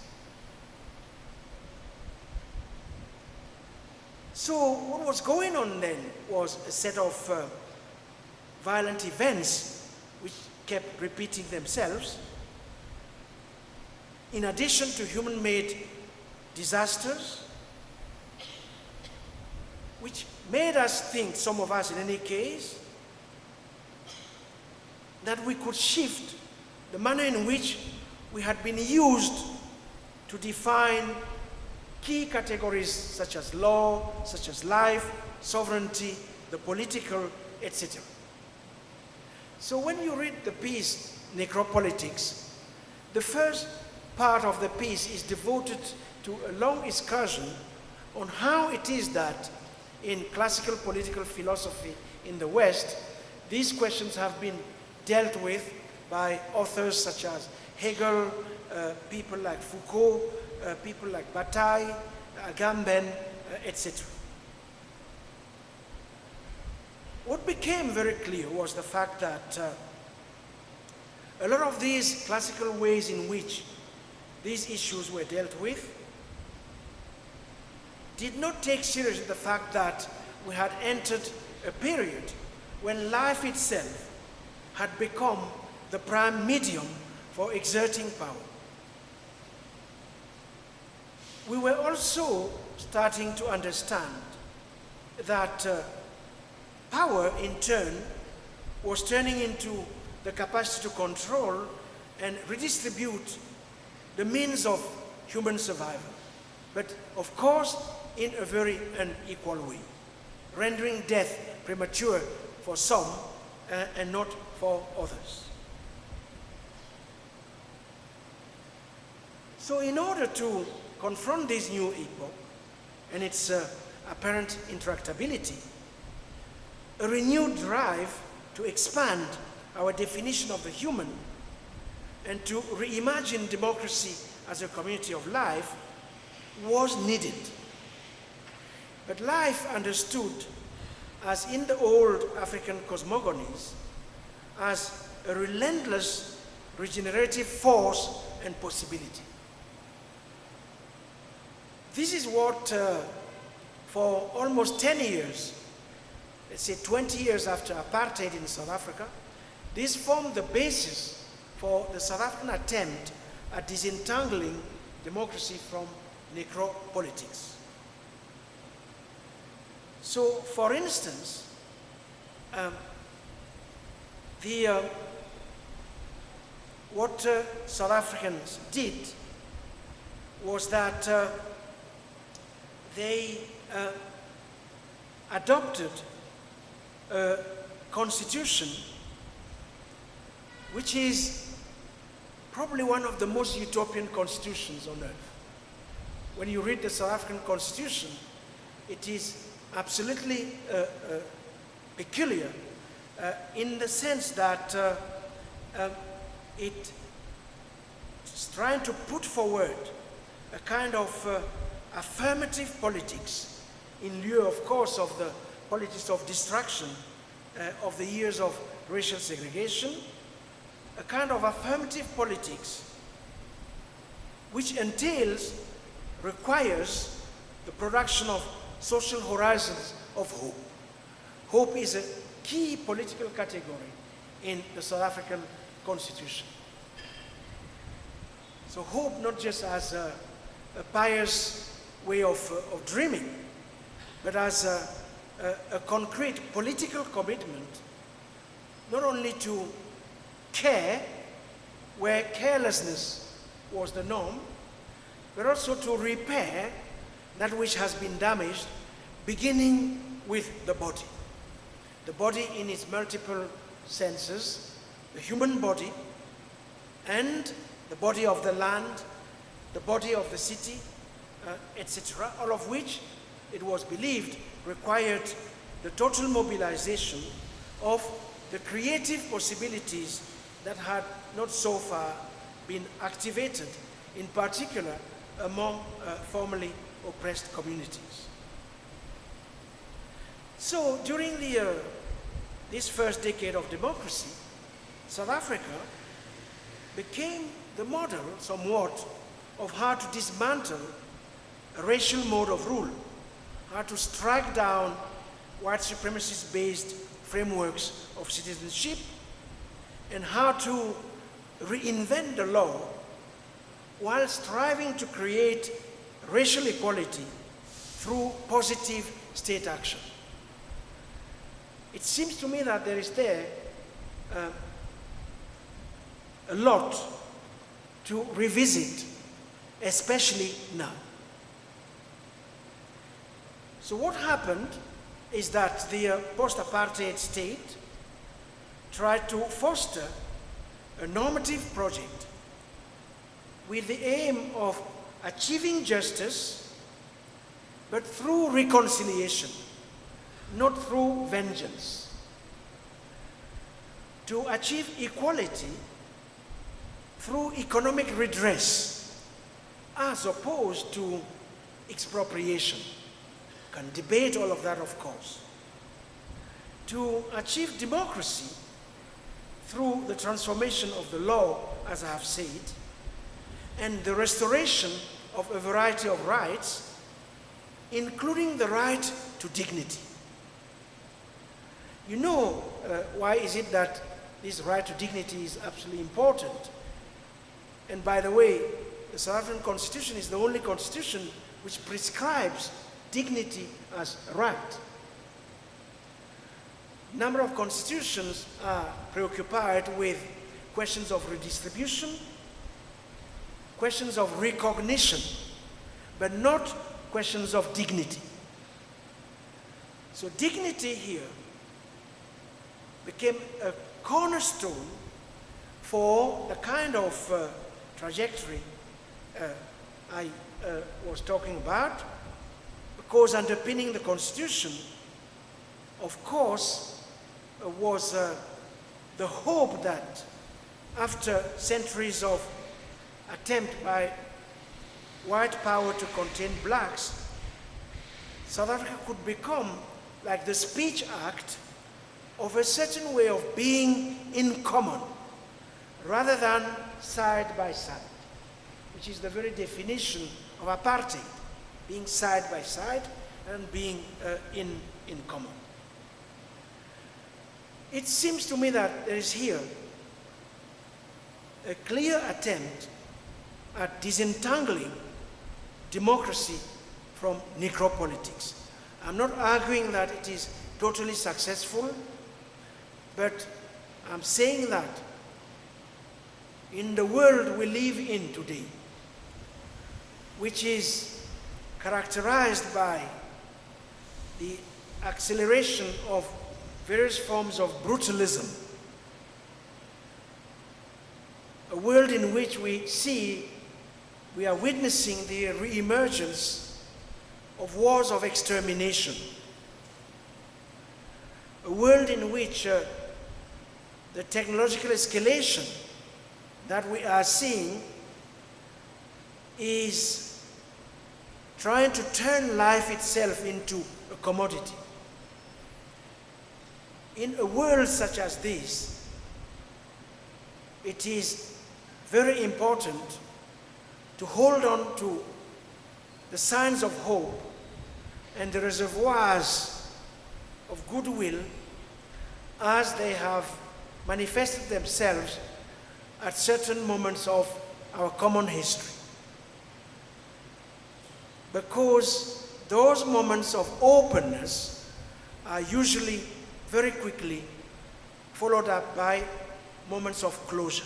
So what was going on then was a set of violent events which kept repeating themselves, in addition to human-made disasters, which made us think, some of us in any case, that we could shift the manner in which we had been used to define key categories such as law, such as life, sovereignty, the political, etc. So when you read the piece, Necropolitics, the first part of the piece is devoted to a long excursion on how it is that in classical political philosophy in the West, these questions have been dealt with by authors such as Hegel, people like Foucault, people like Bataille, Agamben, etc. What became very clear was the fact that a lot of these classical ways in which these issues were dealt with did not take seriously the fact that we had entered a period when life itself had become the prime medium for exerting power. We were also starting to understand that power, in turn, was turning into the capacity to control and redistribute the means of human survival, but of course in a very unequal way, rendering death premature for some and not for others. So in order to confront this new epoch and its apparent intractability, a renewed drive to expand our definition of the human and to reimagine democracy as a community of life was needed. But life understood, as in the old African cosmogonies, as a relentless regenerative force and possibility. This is what, for almost 10 years, let's say 20 years after apartheid in South Africa, this formed the basis for the South African attempt at disentangling democracy from necropolitics. So, for instance, what South Africans did was that they adopted a constitution which is probably one of the most utopian constitutions on earth. When you read the South African Constitution, it is absolutely peculiar in the sense that it is trying to put forward a kind of affirmative politics in lieu, of course, of the politics of destruction of the years of racial segregation, a kind of affirmative politics which requires the production of social horizons of hope. Hope is a key political category in the South African Constitution. So hope not just as a pious way of dreaming, but as a concrete political commitment, not only to care where carelessness was the norm, but also to repair that which has been damaged, beginning with the body. The body in its multiple senses, the human body, and the body of the land, the body of the city, etc., all of which it was believed required the total mobilization of the creative possibilities that had not so far been activated, in particular among formerly oppressed communities. So during this first decade of democracy, South Africa became the model somewhat of how to dismantle a racial mode of rule, how to strike down white supremacist-based frameworks of citizenship, and how to reinvent the law while striving to create racial equality through positive state action. It seems to me that there is there a lot to revisit, especially now. So what happened is that the post-apartheid state tried to foster a normative project with the aim of achieving justice, but through reconciliation, not through vengeance. To achieve equality through economic redress, as opposed to expropriation. Can debate all of that, of course. To achieve democracy through the transformation of the law, as I have said, and the restoration of a variety of rights, including the right to dignity. You know why is it that this right to dignity is absolutely important? And by the way, the South African Constitution is the only constitution which prescribes dignity as a right. A number of constitutions are preoccupied with questions of redistribution, questions of recognition, but not questions of dignity. So dignity here became a cornerstone for the kind of trajectory I was talking about, because underpinning the Constitution, of course, was the hope that after centuries of attempt by white power to contain blacks, South Africa could become like the speech act of a certain way of being in common, rather than side by side, which is the very definition of apartheid, being side by side and being in common. It seems to me that there is here a clear attempt at disentangling democracy from necropolitics. I'm not arguing that it is totally successful, but I'm saying that in the world we live in today, which is characterized by the acceleration of various forms of brutalism, a world in which we are witnessing the re-emergence of wars of extermination, a world in which the technological escalation that we are seeing is trying to turn life itself into a commodity. In a world such as this, it is very important to hold on to the signs of hope and the reservoirs of goodwill as they have manifested themselves at certain moments of our common history. Because those moments of openness are usually very quickly followed up by moments of closure.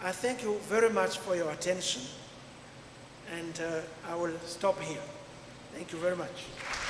I thank you very much for your attention, and I will stop here. Thank you very much. Thank you.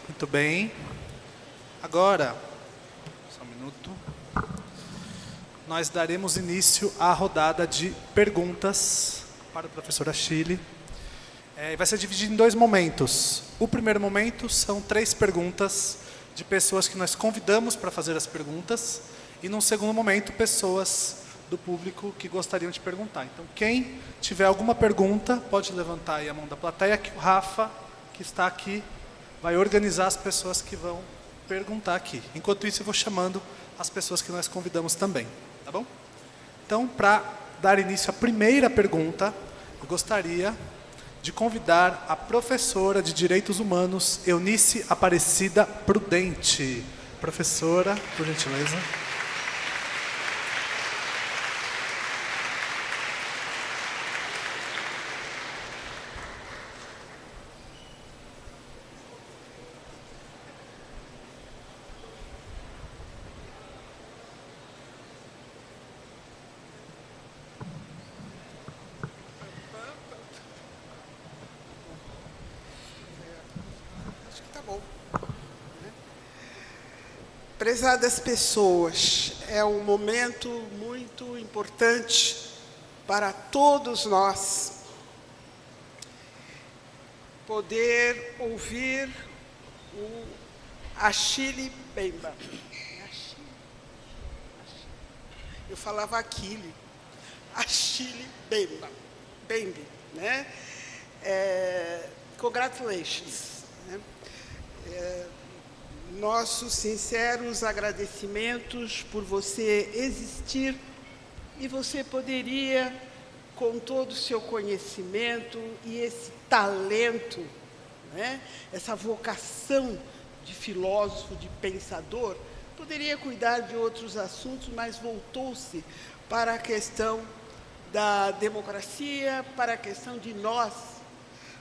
Muito bem. Agora, só um minuto. Nós daremos início à rodada de perguntas para o professor Achille. Vai ser dividido em 2 momentos. O primeiro momento são 3 perguntas de pessoas que nós convidamos para fazer as perguntas. E, num segundo momento, pessoas do público que gostariam de perguntar. Então, quem tiver alguma pergunta, pode levantar aí a mão da plateia, que o Rafa, que está aqui, vai organizar as pessoas que vão perguntar aqui. Enquanto isso, eu vou chamando as pessoas que nós convidamos também. Tá bom? Então, para dar início à primeira pergunta, eu gostaria de convidar a professora de Direitos Humanos, Eunice Aparecida Prudente. Professora, por gentileza. Prezadas pessoas, é um momento muito importante para todos nós poder ouvir o Achille Mbembe. Eu falava Achille. Achille Mbembe, né? Congratulations. Né? Nossos sinceros agradecimentos por você existir, e você poderia, com todo o seu conhecimento e esse talento, né, essa vocação de filósofo, de pensador, poderia cuidar de outros assuntos, mas voltou-se para a questão da democracia, para a questão de nós,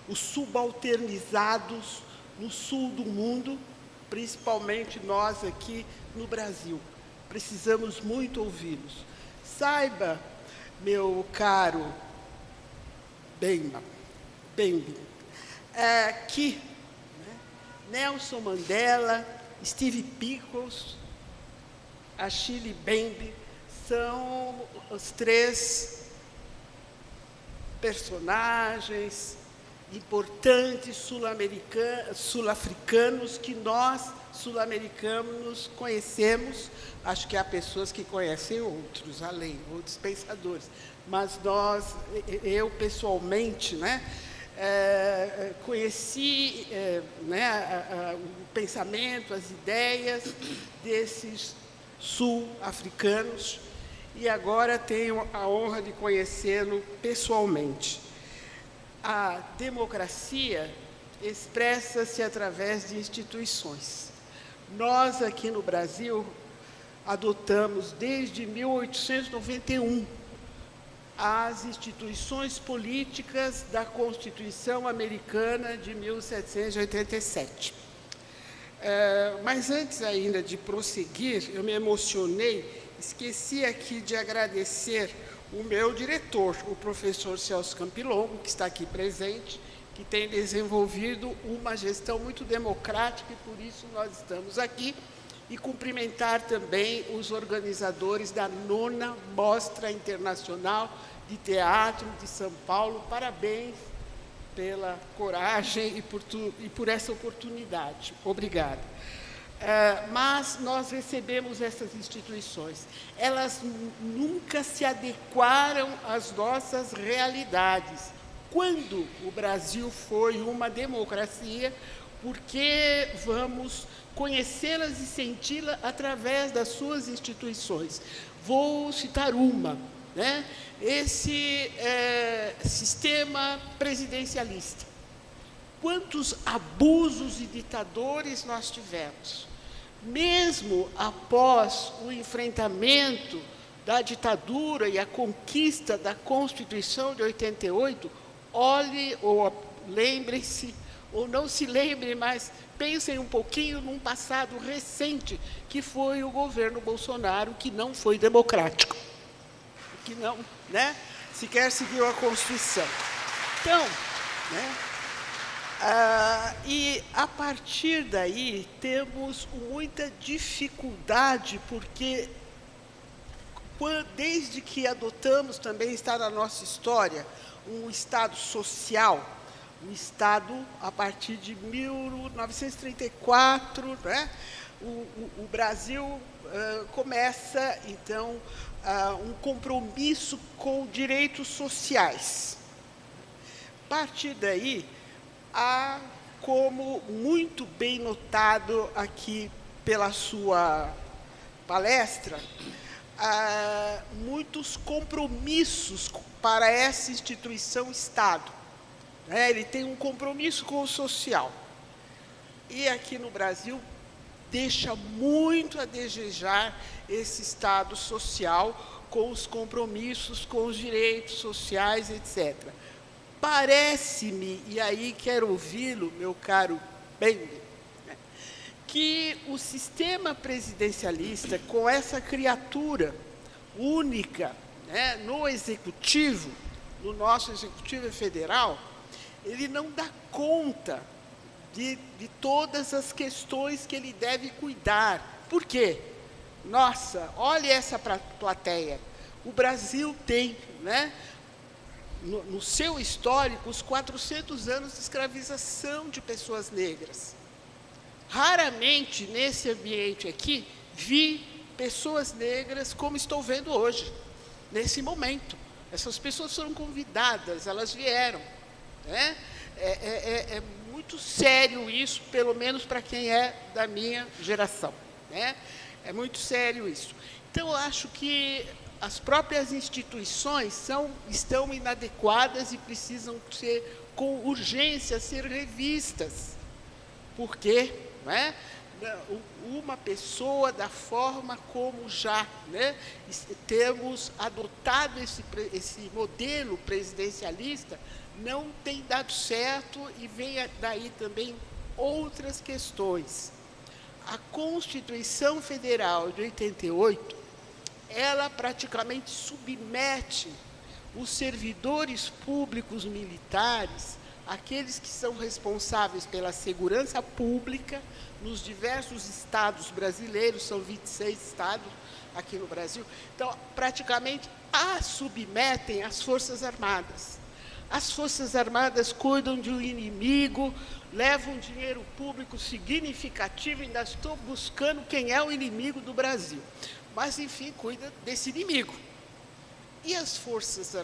os subalternizados no sul do mundo, principalmente nós aqui no Brasil. Precisamos muito ouvi-los. Saiba, meu caro Mbembe, que Nelson Mandela, Steve Biko, Achille Mbembe são os 3 personagens importantes sul-africanos que nós, sul-americanos, conhecemos. Acho que há pessoas que conhecem outros, além, outros pensadores. Mas eu pessoalmente, né, conheci o pensamento, as ideias desses sul-africanos e agora tenho a honra de conhecê-lo pessoalmente. A democracia expressa-se através de instituições. Nós, aqui no Brasil, adotamos desde 1891 as instituições políticas da Constituição Americana de 1787. Mas antes ainda de prosseguir, eu me emocionei, esqueci aqui de agradecer o meu diretor, o professor Celso Campilongo, que está aqui presente, que tem desenvolvido uma gestão muito democrática e por isso nós estamos aqui, e cumprimentar também os organizadores da 9ª Mostra Internacional de Teatro de São Paulo. Parabéns pela coragem e por essa oportunidade. Obrigada. Mas nós recebemos essas instituições. Elas nunca se adequaram às nossas realidades. Quando o Brasil foi uma democracia, porque vamos conhecê-las e senti-las através das suas instituições. Vou citar uma, né? Esse sistema presidencialista. Quantos abusos e ditadores nós tivemos? Mesmo após o enfrentamento da ditadura e a conquista da Constituição de 88, olhe ou lembrem-se, ou não se lembrem, mas pensem um pouquinho num passado recente, que foi o governo Bolsonaro, que não foi democrático, que não, né, sequer seguiu a Constituição. Então, né, E, a partir daí, temos muita dificuldade, porque desde que adotamos, também está na nossa história, um Estado social, um Estado, a partir de 1934, né? O Brasil começa, então, um compromisso com direitos sociais. A partir daí, há, como muito bem notado aqui pela sua palestra, muitos compromissos para essa instituição Estado. Ele tem um compromisso com o social. E aqui no Brasil, deixa muito a desejar esse Estado social com os compromissos, com os direitos sociais, etc. Parece-me, e aí quero ouvi-lo, meu caro Mbembe, que o sistema presidencialista, com essa criatura única, né, no executivo, no nosso executivo federal, ele não dá conta de todas as questões que ele deve cuidar. Por quê? Nossa, olha essa plateia. O Brasil tem, né, no seu histórico, os 400 anos de escravização de pessoas negras. Raramente, nesse ambiente aqui, vi pessoas negras como estou vendo hoje, nesse momento. Essas pessoas foram convidadas, elas vieram. Né? É muito sério isso, pelo menos para quem é da minha geração. Né? É muito sério isso. Então, eu acho que as próprias instituições estão inadequadas e precisam ser, com urgência, ser revistas. Por quê? Né? Uma pessoa, da forma como já, né, temos adotado esse modelo presidencialista, não tem dado certo, e vem daí também outras questões. A Constituição Federal de 88, ela praticamente submete os servidores públicos militares, aqueles que são responsáveis pela segurança pública nos diversos estados brasileiros, são 26 estados aqui no Brasil, então, praticamente, submetem às Forças Armadas. As Forças Armadas cuidam de um inimigo, levam dinheiro público significativo, ainda estou buscando quem é o inimigo do Brasil. Mas, enfim, cuida desse inimigo. E as Forças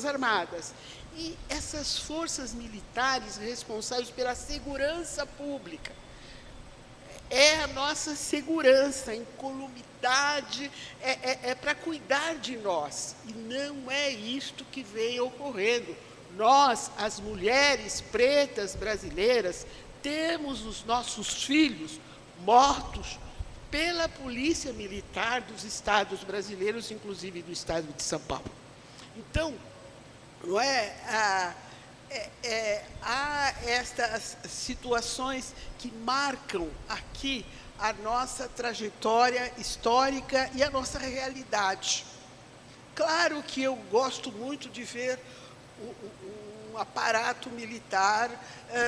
Armadas? E essas forças militares responsáveis pela segurança pública. É a nossa segurança, a incolumidade, é para cuidar de nós. E não é isto que vem ocorrendo. Nós, as mulheres pretas brasileiras, temos os nossos filhos mortos pela polícia militar dos estados brasileiros, inclusive do estado de São Paulo. Então, não há estas situações que marcam aqui a nossa trajetória histórica e a nossa realidade. Claro que eu gosto muito de ver um aparato militar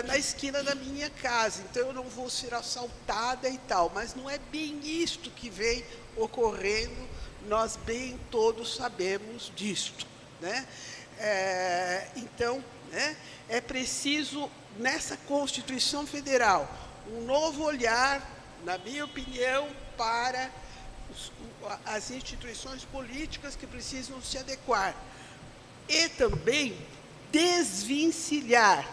na esquina da minha casa, então eu não vou ser assaltada e tal, mas não é bem isto que vem ocorrendo, nós bem todos sabemos disto, né? Então, né, é preciso, nessa Constituição Federal, um novo olhar, na minha opinião, para as instituições políticas que precisam se adequar. E também desvencilhar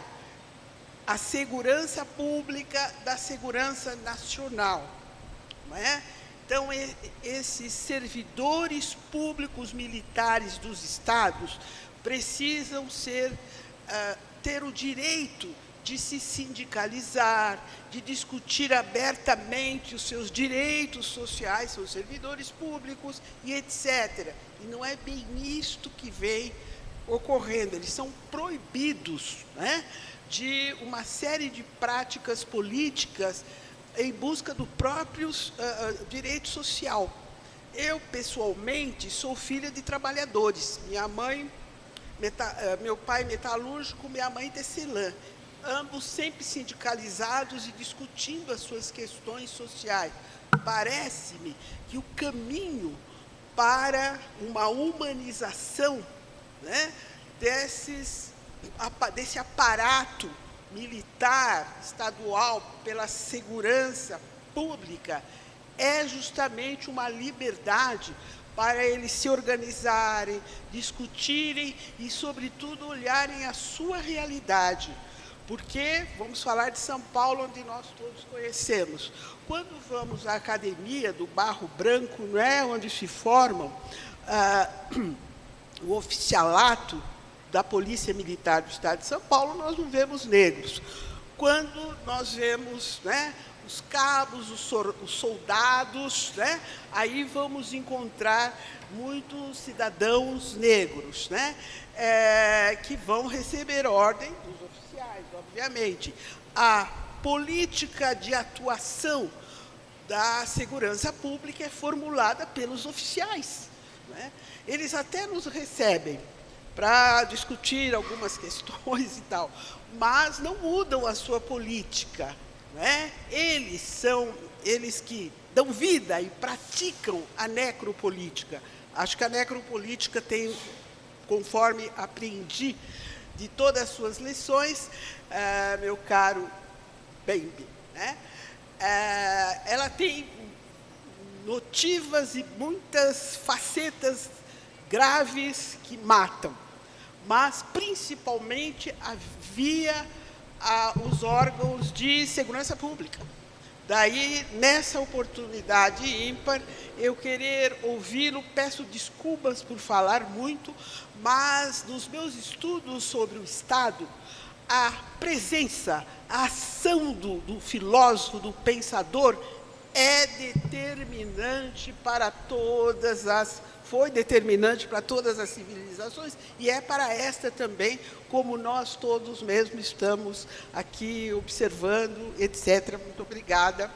a segurança pública da segurança nacional. Não é? Então, esses servidores públicos militares dos estados precisam ter o direito de se sindicalizar, de discutir abertamente os seus direitos sociais, são servidores públicos e etc. E não é bem isto que vem ocorrendo, eles são proibidos, né, de uma série de práticas políticas em busca do próprio direito social. Eu, pessoalmente, sou filha de trabalhadores. Minha mãe, meu pai metalúrgico, minha mãe tecelã. ambos sempre sindicalizados e discutindo as suas questões sociais. Parece-me que o caminho para uma humanização, né, desse aparato militar, estadual, pela segurança pública, é justamente uma liberdade para eles se organizarem, discutirem e, sobretudo, olharem a sua realidade. Porque, vamos falar de São Paulo, onde nós todos conhecemos. Quando vamos à academia do Barro Branco, não é, onde se formam o oficialato da Polícia Militar do Estado de São Paulo, nós não vemos negros. Quando nós vemos, né, os cabos, os soldados, né, aí vamos encontrar muitos cidadãos negros, né, que vão receber ordem dos oficiais, obviamente. A política de atuação da segurança pública é formulada pelos oficiais, né? Eles até nos recebem para discutir algumas questões e tal, mas não mudam a sua política, né? Eles que dão vida e praticam a necropolítica. Acho que a necropolítica tem, conforme aprendi de todas as suas lições, meu caro Mbembe, né? Ela tem notivas e muitas facetas graves que matam, mas principalmente via os órgãos de segurança pública. Daí, nessa oportunidade ímpar, eu querer ouvi-lo, peço desculpas por falar muito, mas nos meus estudos sobre o Estado, a presença, a ação do filósofo, do pensador, é determinante para foi determinante para todas as civilizações e é para esta também, como nós todos mesmo estamos aqui observando, etc. Muito obrigada.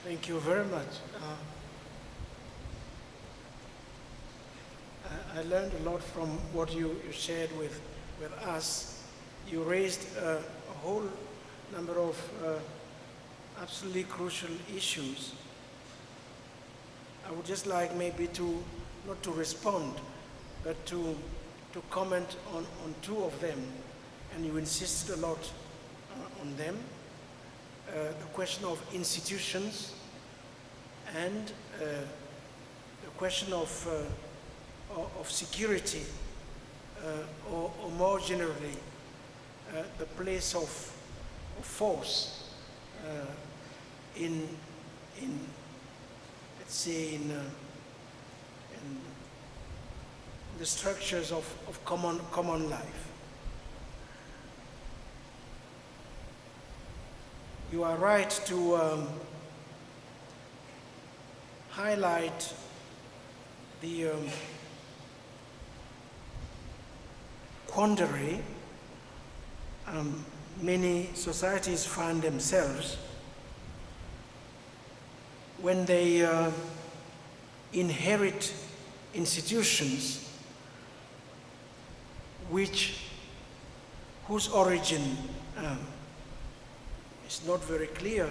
Thank you very much. I learned a lot from what you shared with us. You raised a whole number of absolutely crucial issues. I would just like maybe not to respond, but to comment on two of them, and you insisted a lot on them. The question of institutions and the question of security, or more generally, the place of force in let's say in the structures of common life. You are right to highlight the quandary many societies find themselves when they inherit institutions whose origin is not very clear,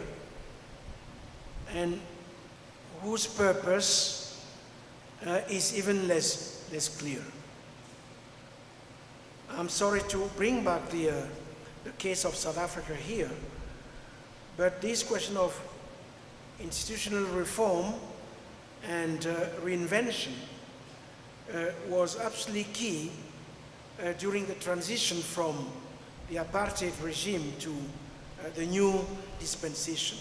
and whose purpose is even less clear. I'm sorry to bring back the case of South Africa here, but this question of institutional reform and reinvention was absolutely key during the transition from the apartheid regime to the new dispensation.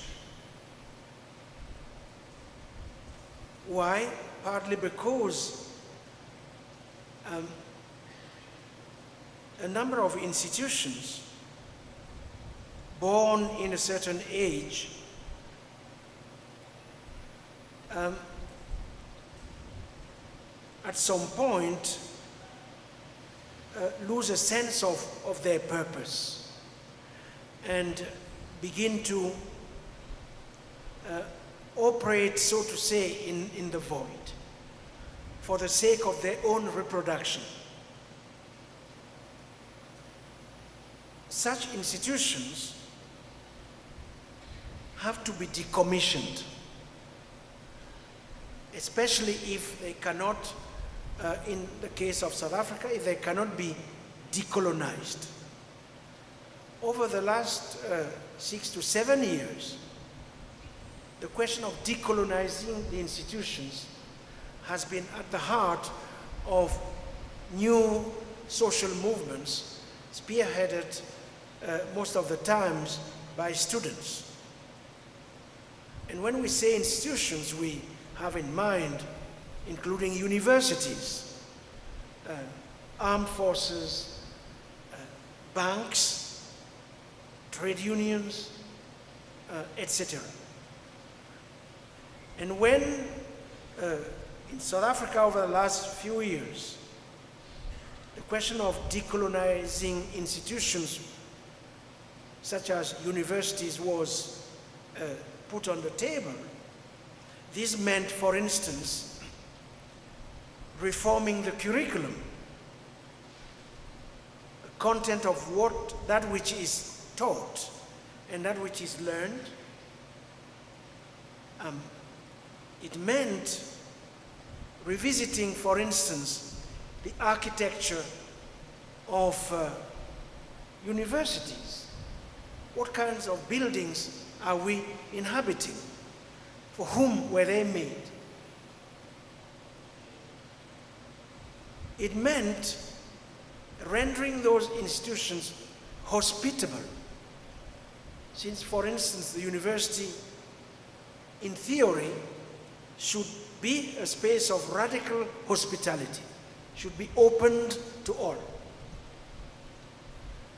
Why? Partly because a number of institutions born in a certain age at some point lose a sense of their purpose and begin to operate, so to say, in the void for the sake of their own reproduction. Such institutions have to be decommissioned, especially if they cannot, in the case of South Africa, if they cannot be decolonized. Over the last 6 to 7 years, the question of decolonizing the institutions has been at the heart of new social movements, spearheaded most of the times by students. And when we say institutions, we have in mind including universities, armed forces, banks, trade unions, etc. And when in South Africa over the last few years, the question of decolonizing institutions such as universities was put on the table, this meant, for instance, reforming the curriculum, the content of that which is taught and that which is learned. It meant revisiting, for instance, the architecture of universities. What kinds of buildings are we inhabiting? For whom were they made? It meant rendering those institutions hospitable. Since, for instance, the university, in theory, should be a space of radical hospitality, should be opened to all.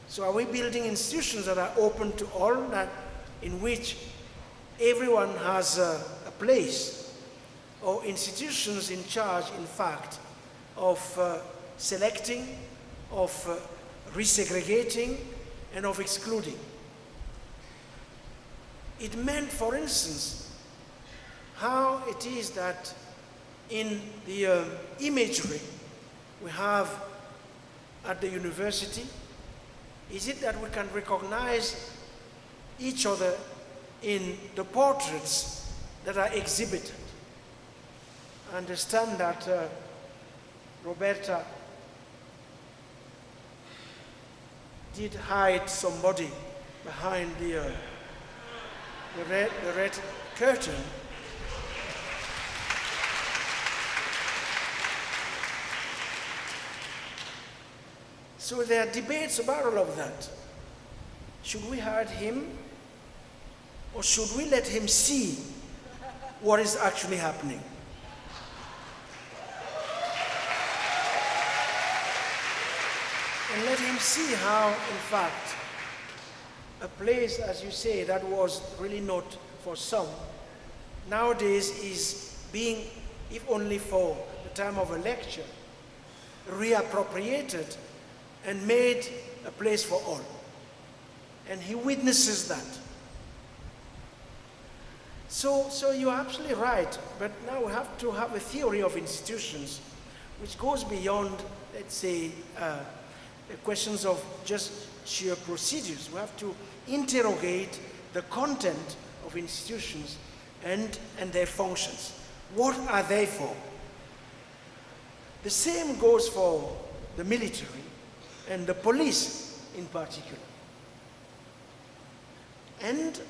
So are we building institutions that are open to all, in which everyone has a place, or institutions in charge, in fact, of selecting, of resegregating, and of excluding? It meant, for instance, how it is that in the imagery we have at the university, is it that we can recognize each other in the portraits that are exhibited? I understand that Roberta did hide somebody behind the red curtain. So there are debates about all of that. Should we hide him, or should we let him see what is actually happening? And let him see how, in fact, a place, as you say, that was really not for some, nowadays is being, if only for the time of a lecture, reappropriated and made a place for all. And he witnesses that. So you're absolutely right, but now we have to have a theory of institutions which goes beyond, let's say, the questions of just sheer procedures. We have to interrogate the content of institutions and their functions. What are they for? The same goes for the military and the police in particular. And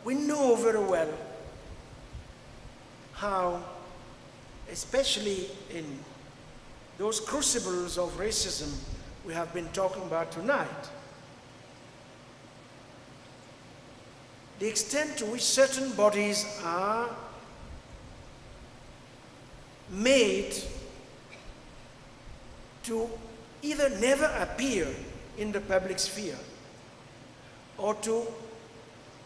we know very well how, especially in those crucibles of racism we have been talking about tonight, the extent to which certain bodies are made to either never appear in the public sphere or to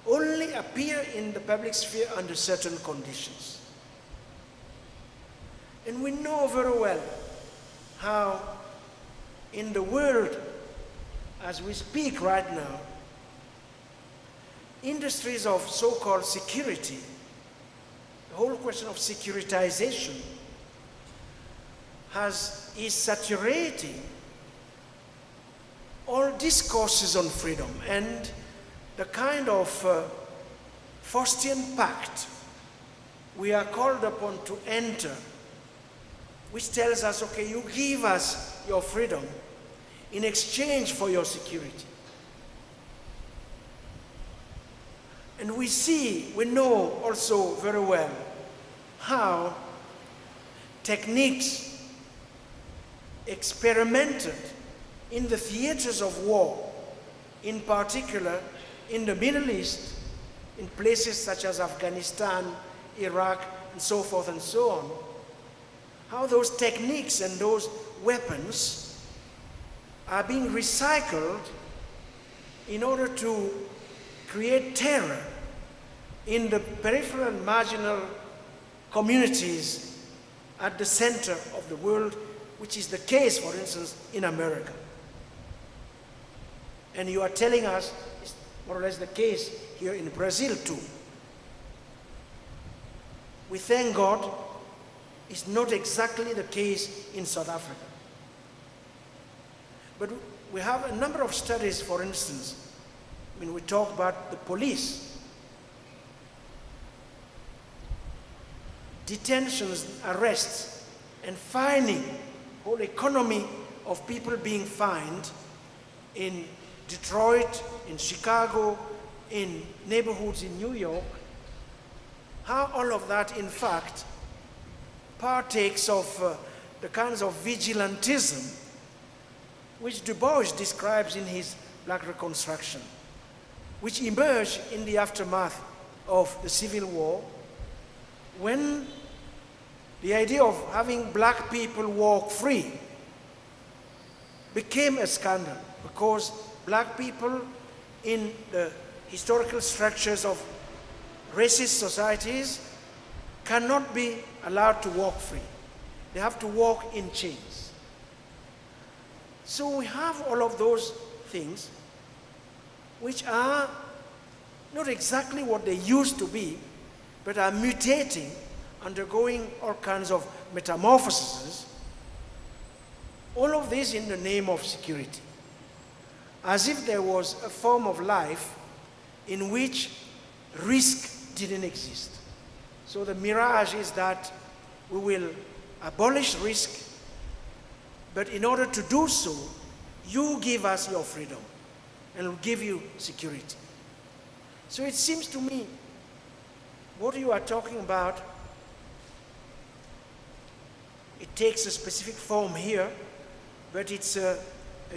only appear in the public sphere under certain conditions. And we know very well how in the world, as we speak right now, industries of so-called security, the whole question of securitization is saturating all discourses on freedom, and the kind of Faustian pact we are called upon to enter, which tells us, okay, you give us your freedom in exchange for your security. And we know also very well how techniques experimented in the theaters of war, in particular in the Middle East, in places such as Afghanistan, Iraq, and so forth and so on, how those techniques and those weapons are being recycled in order to create terror in the peripheral marginal communities at the center of the world, which is the case, for instance, in America. And you are telling us it's more or less the case here in Brazil too. We thank God it's not exactly the case in South Africa. But we have a number of studies, for instance, when we talk about the police. Detentions, arrests, and fining, whole economy of people being fined in Detroit, in Chicago, in neighborhoods in New York, how all of that, in fact, partakes of the kinds of vigilantism which Du Bois describes in his Black Reconstruction, which emerged in the aftermath of the Civil War, when the idea of having black people walk free became a scandal, because black people in the historical structures of racist societies cannot be allowed to walk free. They have to walk in chains. So we have all of those things which are not exactly what they used to be, but are mutating, undergoing all kinds of metamorphoses, all of this in the name of security, as if there was a form of life in which risk didn't exist. So the mirage is that we will abolish risk, but in order to do so, you give us your freedom, and we'll give you security. So it seems to me, what you are talking about, it takes a specific form here, but it's a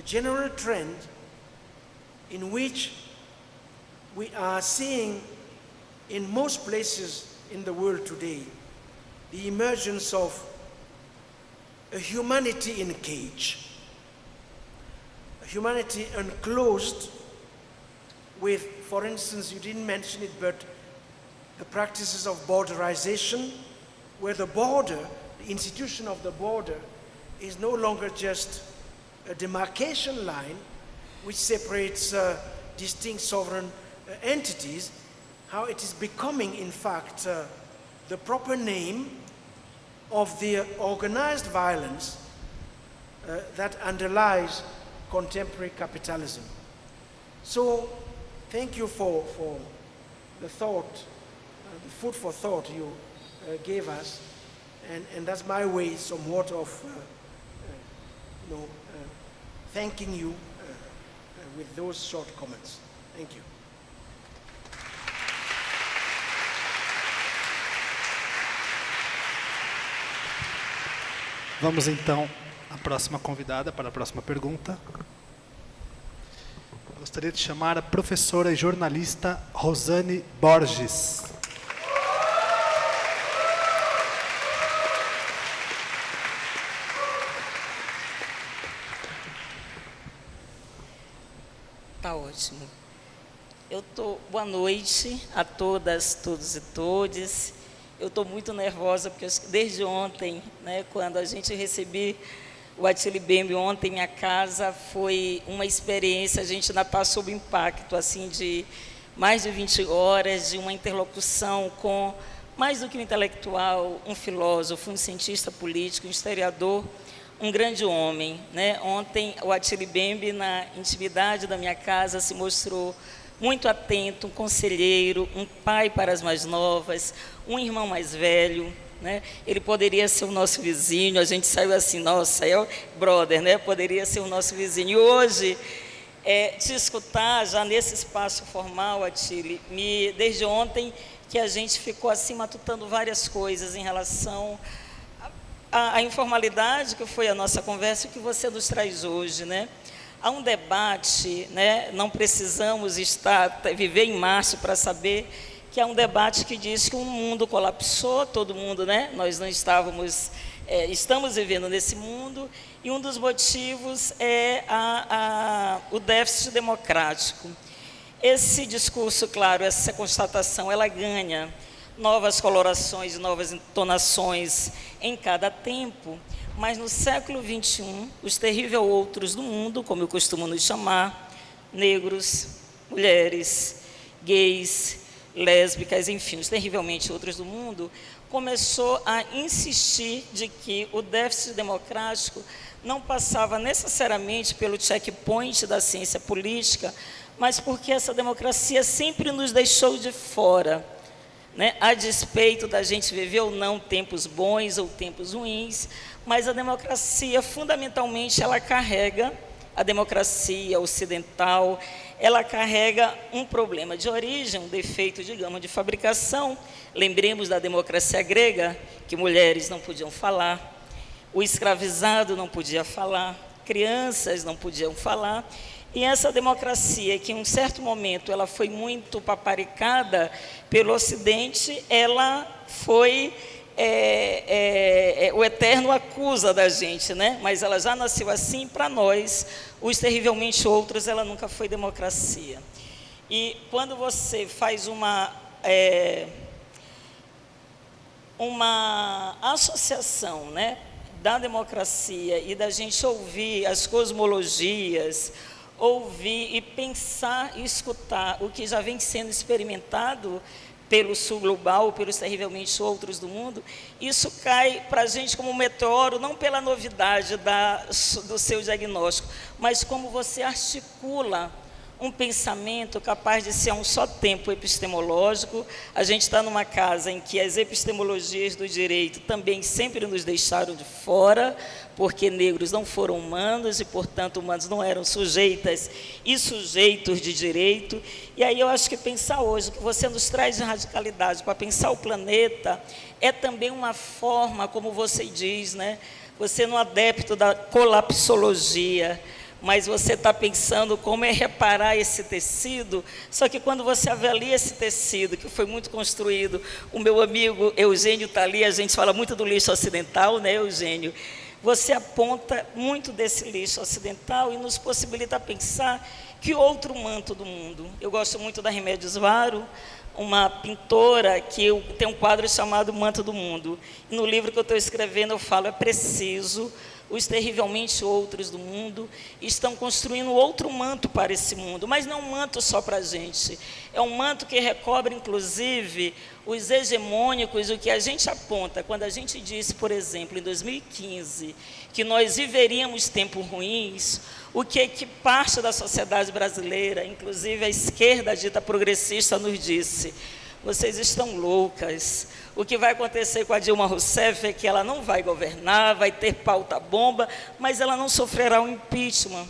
general trend in which we are seeing in most places in the world today the emergence of a humanity in a cage, a humanity enclosed with, for instance, you didn't mention it, but the practices of borderization, where the border, the institution of the border, is no longer just a demarcation line which separates distinct sovereign entities, how it is becoming, in fact, the proper name of the organized violence that underlies contemporary capitalism. So, thank you for the thought, the food for thought you gave us, and that's my way somewhat of thanking you with those short comments. Thank you. Vamos então à próxima convidada para a próxima pergunta. Eu gostaria de chamar a professora e jornalista Rosane Borges. Tá ótimo. Boa noite a todas, todos e todes. Eu estou muito nervosa, porque desde ontem, né, quando a gente recebeu o Achille Mbembe ontem em minha casa, foi uma experiência, a gente ainda passou o impacto assim, de mais de 20 horas, de uma interlocução com, mais do que um intelectual, um filósofo, um cientista político, um historiador, um grande homem, né? Ontem, o Achille Mbembe, na intimidade da minha casa, se mostrou muito atento, um conselheiro, um pai para as mais novas, um irmão mais velho, né? Ele poderia ser o nosso vizinho, a gente saiu assim, nossa, é o brother, né? Poderia ser o nosso vizinho. E hoje, te escutar já nesse espaço formal, Achille, desde ontem que a gente ficou assim matutando várias coisas em relação à informalidade que foi a nossa conversa e que você nos traz hoje, né? Há um debate, né? Não precisamos viver em março para saber que há um debate que diz que o mundo colapsou, todo mundo, né? Nós não estamos vivendo nesse mundo, e um dos motivos é o déficit democrático. Esse discurso, claro, essa constatação, ela ganha novas colorações e novas entonações em cada tempo, mas no século XXI, os terríveis outros do mundo, como eu costumo nos chamar, negros, mulheres, gays, lésbicas, enfim, os terrivelmente outros do mundo, começou a insistir de que o déficit democrático não passava necessariamente pelo checkpoint da ciência política, mas porque essa democracia sempre nos deixou de fora, né? A despeito da gente viver ou não tempos bons ou tempos ruins, mas a democracia, fundamentalmente, ela carrega, a democracia ocidental, ela carrega um problema de origem, um defeito, digamos, de fabricação. Lembremos da democracia grega, que mulheres não podiam falar, o escravizado não podia falar, crianças não podiam falar, e essa democracia, que em um certo momento ela foi muito paparicada pelo Ocidente, ela foi o eterno acusa da gente, né? Mas ela já nasceu assim. Para nós, os terrivelmente outros, ela nunca foi democracia. E quando você faz uma associação, né, da democracia e da gente ouvir as cosmologias, ouvir e pensar e escutar o que já vem sendo experimentado pelo sul global, pelos terrivelmente outros do mundo, isso cai para a gente como um meteoro, não pela novidade do seu diagnóstico, mas como você articula um pensamento capaz de ser a um só tempo epistemológico. A gente está numa casa em que as epistemologias do direito também sempre nos deixaram de fora, porque negros não foram humanos e, portanto, humanos não eram sujeitas e sujeitos de direito. E aí eu acho que pensar hoje, o que você nos traz de radicalidade para pensar o planeta, é também uma forma, como você diz, né? Você não é adepto da colapsologia, mas você está pensando como é reparar esse tecido. Só que quando você avalia esse tecido, que foi muito construído, o meu amigo Eugênio está ali, a gente fala muito do lixo ocidental, né, Eugênio? Você aponta muito desse lixo ocidental e nos possibilita pensar que outro manto do mundo. Eu gosto muito da Remédios Varo, uma pintora que tem um quadro chamado Manto do Mundo. E no livro que eu estou escrevendo, eu falo, é preciso, os terrivelmente outros do mundo estão construindo outro manto para esse mundo, mas não um manto só para a gente, é um manto que recobre, inclusive, os hegemônicos, o que a gente aponta, quando a gente disse, por exemplo, em 2015, que nós viveríamos tempos ruins, o que parte da sociedade brasileira, inclusive a esquerda dita progressista, nos disse: vocês estão loucas. O que vai acontecer com a Dilma Rousseff é que ela não vai governar, vai ter pauta-bomba, mas ela não sofrerá um impeachment.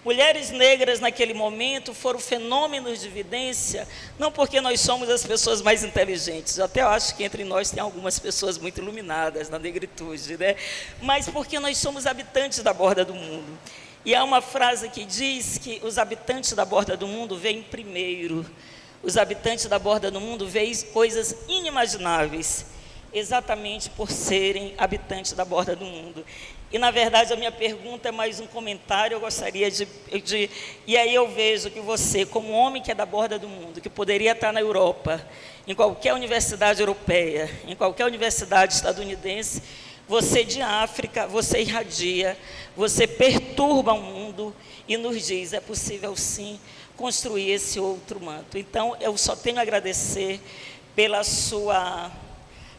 Mulheres negras, naquele momento, foram fenômenos de evidência, não porque nós somos as pessoas mais inteligentes, eu até acho que entre nós tem algumas pessoas muito iluminadas na negritude, né? Mas porque nós somos habitantes da borda do mundo. E há uma frase que diz que os habitantes da borda do mundo vêm primeiro. Os habitantes da borda do mundo veem coisas inimagináveis, exatamente por serem habitantes da borda do mundo. E, na verdade, a minha pergunta é mais um comentário, eu gostaria E aí eu vejo que você, como um homem que é da borda do mundo, que poderia estar na Europa, em qualquer universidade europeia, em qualquer universidade estadunidense, você de África, você irradia, você perturba o mundo e nos diz, é possível sim construir esse outro manto. Então, eu só tenho a agradecer pela sua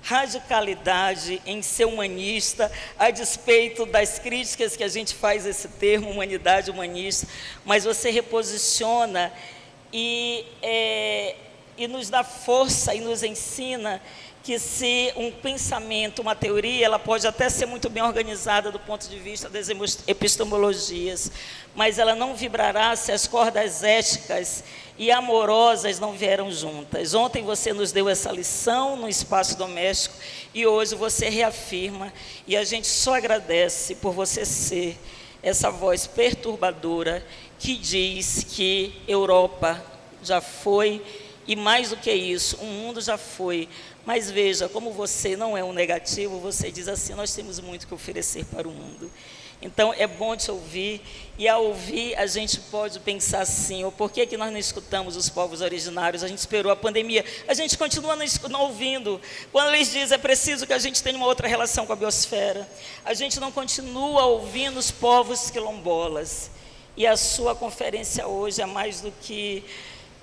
radicalidade em ser humanista, a despeito das críticas que a gente faz a esse termo, humanidade humanista, mas você reposiciona e nos dá força e nos ensina que se um pensamento, uma teoria, ela pode até ser muito bem organizada do ponto de vista das epistemologias, mas ela não vibrará se as cordas éticas e amorosas não vieram juntas. Ontem você nos deu essa lição no espaço doméstico e hoje você reafirma, e a gente só agradece por você ser essa voz perturbadora que diz que Europa já foi, e mais do que isso, o mundo já foi. Mas veja, como você não é um negativo, você diz assim, nós temos muito que oferecer para o mundo. Então, é bom te ouvir, e ao ouvir, a gente pode pensar assim, ou por que nós não escutamos os povos originários? A gente esperou a pandemia, a gente continua não ouvindo. Quando eles dizem, é preciso que a gente tenha uma outra relação com a biosfera, a gente não continua ouvindo os povos quilombolas. E a sua conferência hoje é mais do que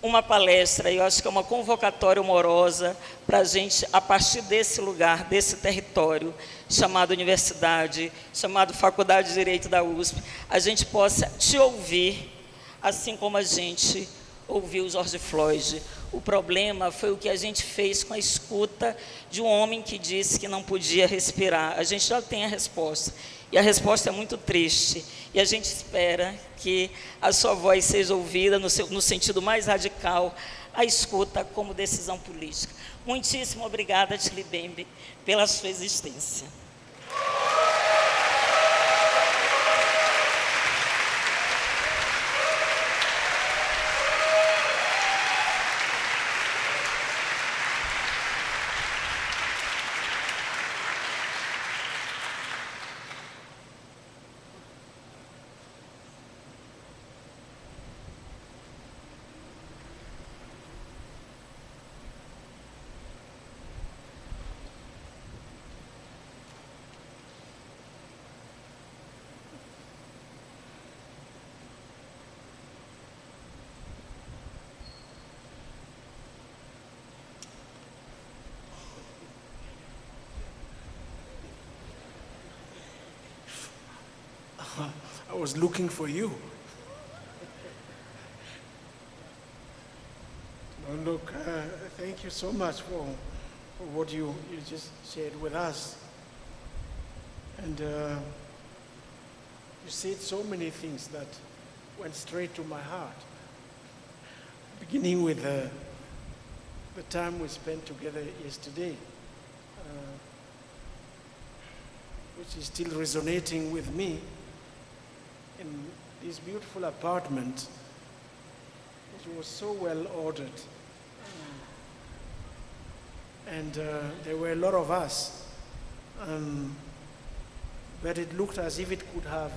uma palestra, eu acho que é uma convocatória amorosa para a gente, a partir desse lugar, desse território, chamado universidade, chamado Faculdade de Direito da USP, a gente possa te ouvir, assim como a gente ouviu George Floyd. O problema foi o que a gente fez com a escuta de um homem que disse que não podia respirar. A gente já tem a resposta, e a resposta é muito triste, e a gente espera que a sua voz seja ouvida no sentido mais radical, a escuta como decisão política. Muitíssimo obrigada, Achille Mbembe, pela sua existência. I was looking for you. Well, look, thank you so much for what you just shared with us. And you said so many things that went straight to my heart. Beginning with the time we spent together yesterday, which is still resonating with me in this beautiful apartment, which was so well ordered. And there were a lot of us, but it looked as if it could have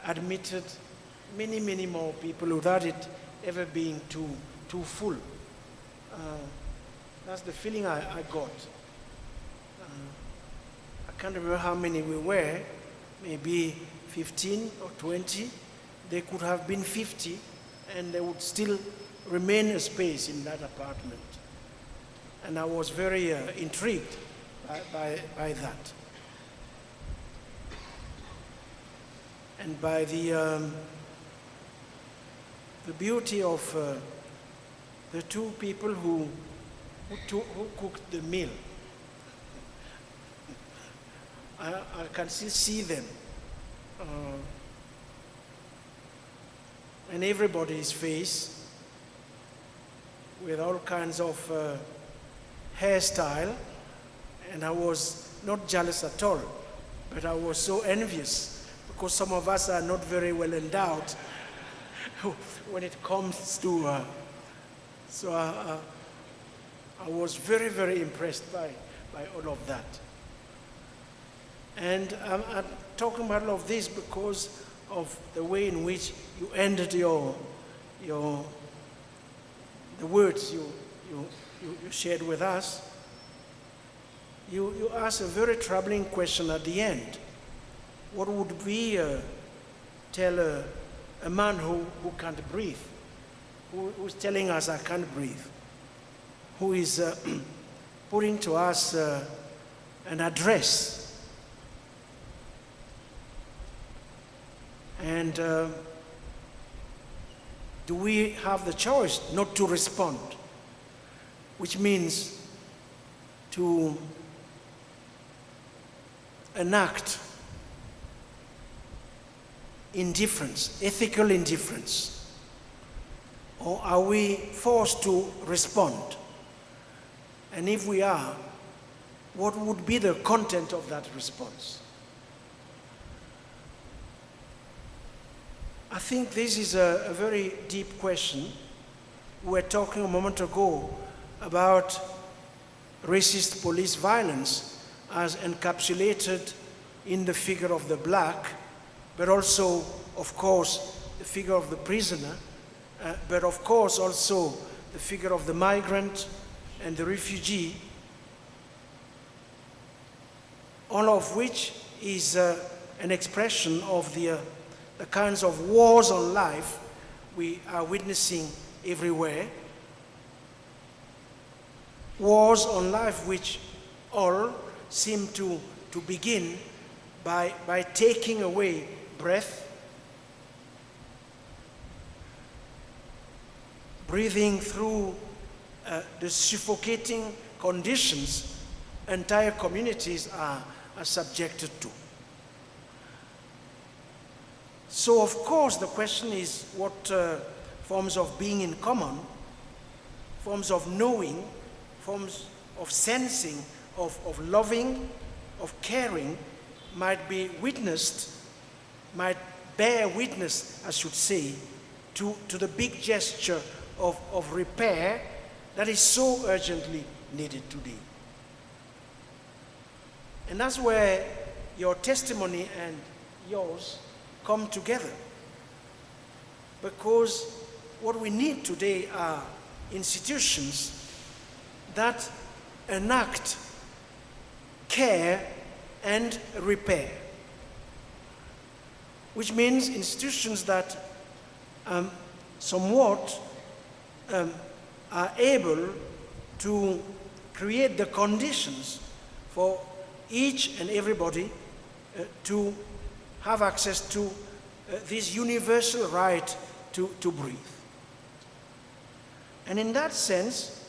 admitted many, many more people without it ever being too full. That's the feeling I got. I can't remember how many we were, maybe 15 or 20. There could have been 50, and there would still remain a space in that apartment. And I was very intrigued by that. And by the beauty of the two people who cooked the meal. I can still see them. And everybody's face with all kinds of hairstyle, and I was not jealous at all, but I was so envious because some of us are not very well endowed when it comes to, so I was very, very impressed by by all of that. And I'm talking about all of this because of the way in which you ended the words you shared with us. You asked a very troubling question at the end. What would we tell a man who can't breathe, who's telling us I can't breathe, who is putting to us an address? And do we have the choice not to respond, which means to enact indifference, ethical indifference? Or are we forced to respond? And if we are, what would be the content of that response? I think this is a very deep question. We were talking a moment ago about racist police violence as encapsulated in the figure of the black, but also, of course, the figure of the prisoner, but of course also the figure of the migrant and the refugee, all of which is an expression of the kinds of wars on life we are witnessing everywhere. Wars on life which all seem to begin by taking away breath, breathing through the suffocating conditions entire communities are subjected to. So of course the question is what forms of being in common, forms of knowing, forms of sensing, of loving, of caring might be witnessed, might bear witness, I should say, to the big gesture of repair that is so urgently needed today. And that's where your testimony and yours come together. Because what we need today are institutions that enact care and repair, which means institutions that somewhat are able to create the conditions for each and everybody to have access to this universal right to breathe. And in that sense,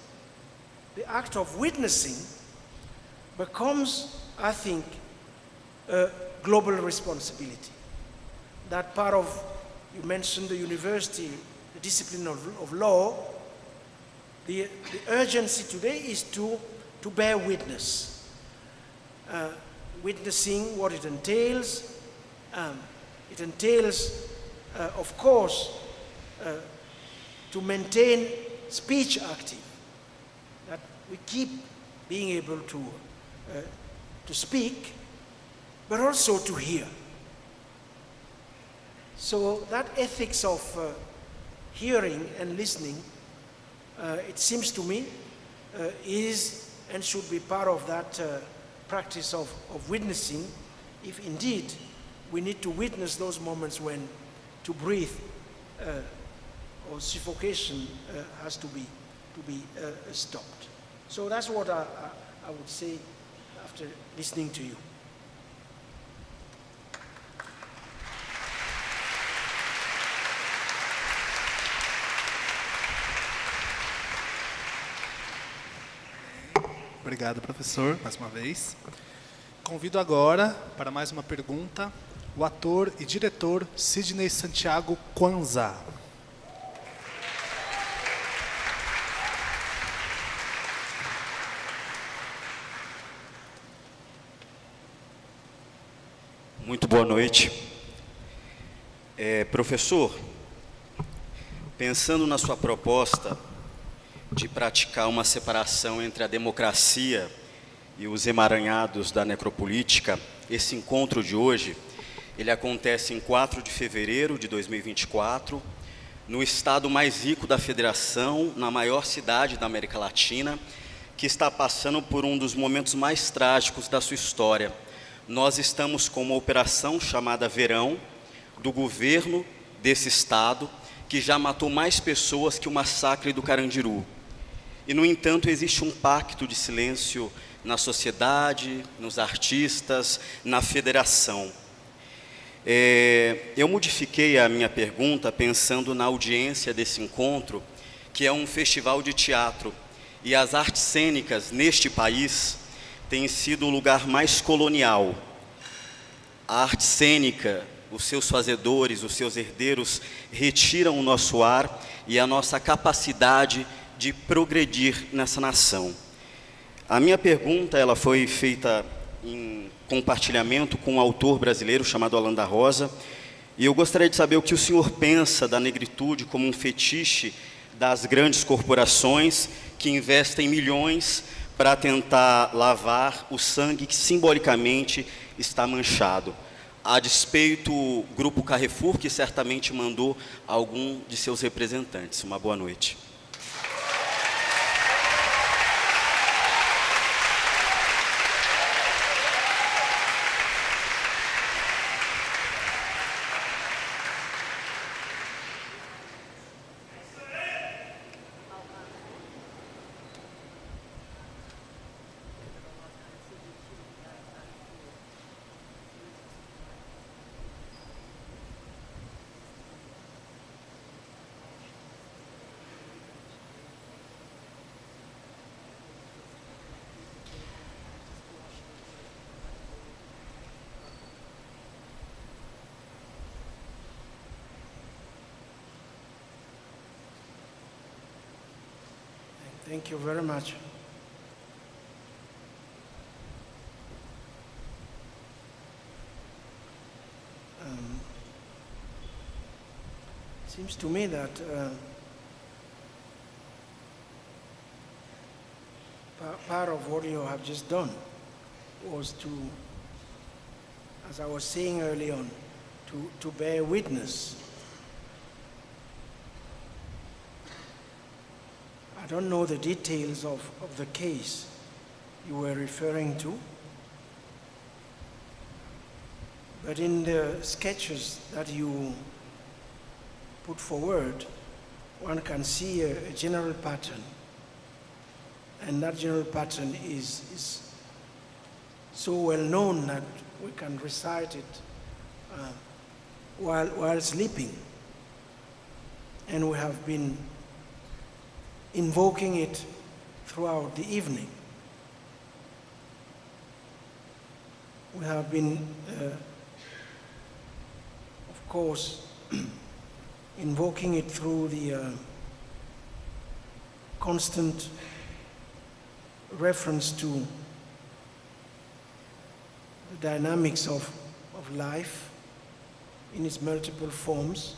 the act of witnessing becomes, I think, a global responsibility. That part of, you mentioned the university, the discipline of law, the urgency today is to bear witness. Witnessing what it entails. It entails, of course, to maintain speech active, that we keep being able to speak, but also to hear. So that ethics of hearing and listening, it seems to me, is and should be part of that practice of witnessing, if indeed we need to witness those moments when to breathe or suffocation has to be stopped. So that's what I would say after listening to you. Obrigado, professor, mais uma vez. Convido agora, para mais uma pergunta, o ator e diretor Sidney Santiago Kwanzaa. Muito boa noite. Professor, pensando na sua proposta de praticar uma separação entre a democracia e os emaranhados da necropolítica, esse encontro de hoje, ele acontece em 4 de fevereiro de 2024, no estado mais rico da federação, na maior cidade da América Latina, que está passando por um dos momentos mais trágicos da sua história. Nós estamos com uma operação chamada Verão, do governo desse estado, que já matou mais pessoas que o massacre do Carandiru. E, no entanto, existe um pacto de silêncio na sociedade, nos artistas, na federação. Eu modifiquei a minha pergunta pensando na audiência desse encontro, que é um festival de teatro, e as artes cênicas neste país têm sido o lugar mais colonial. A arte cênica, os seus fazedores, os seus herdeiros, retiram o nosso ar e a nossa capacidade de progredir nessa nação. A minha pergunta, ela foi feita em compartilhamento com um autor brasileiro chamado Alan da Rosa, e eu gostaria de saber o que o senhor pensa da negritude como um fetiche das grandes corporações que investem milhões para tentar lavar o sangue que simbolicamente está manchado. A despeito o Grupo Carrefour, que certamente mandou algum de seus representantes. Uma boa noite. Thank you very much. Seems to me that part of what you have just done was to, as I was saying early on, to bear witness. I don't know the details of the case you were referring to, but in the sketches that you put forward, one can see a general pattern, and that general pattern is so well known that we can recite it while sleeping, and we have been invoking it throughout the evening. We have been, of course, invoking it through the constant reference to the dynamics of life in its multiple forms,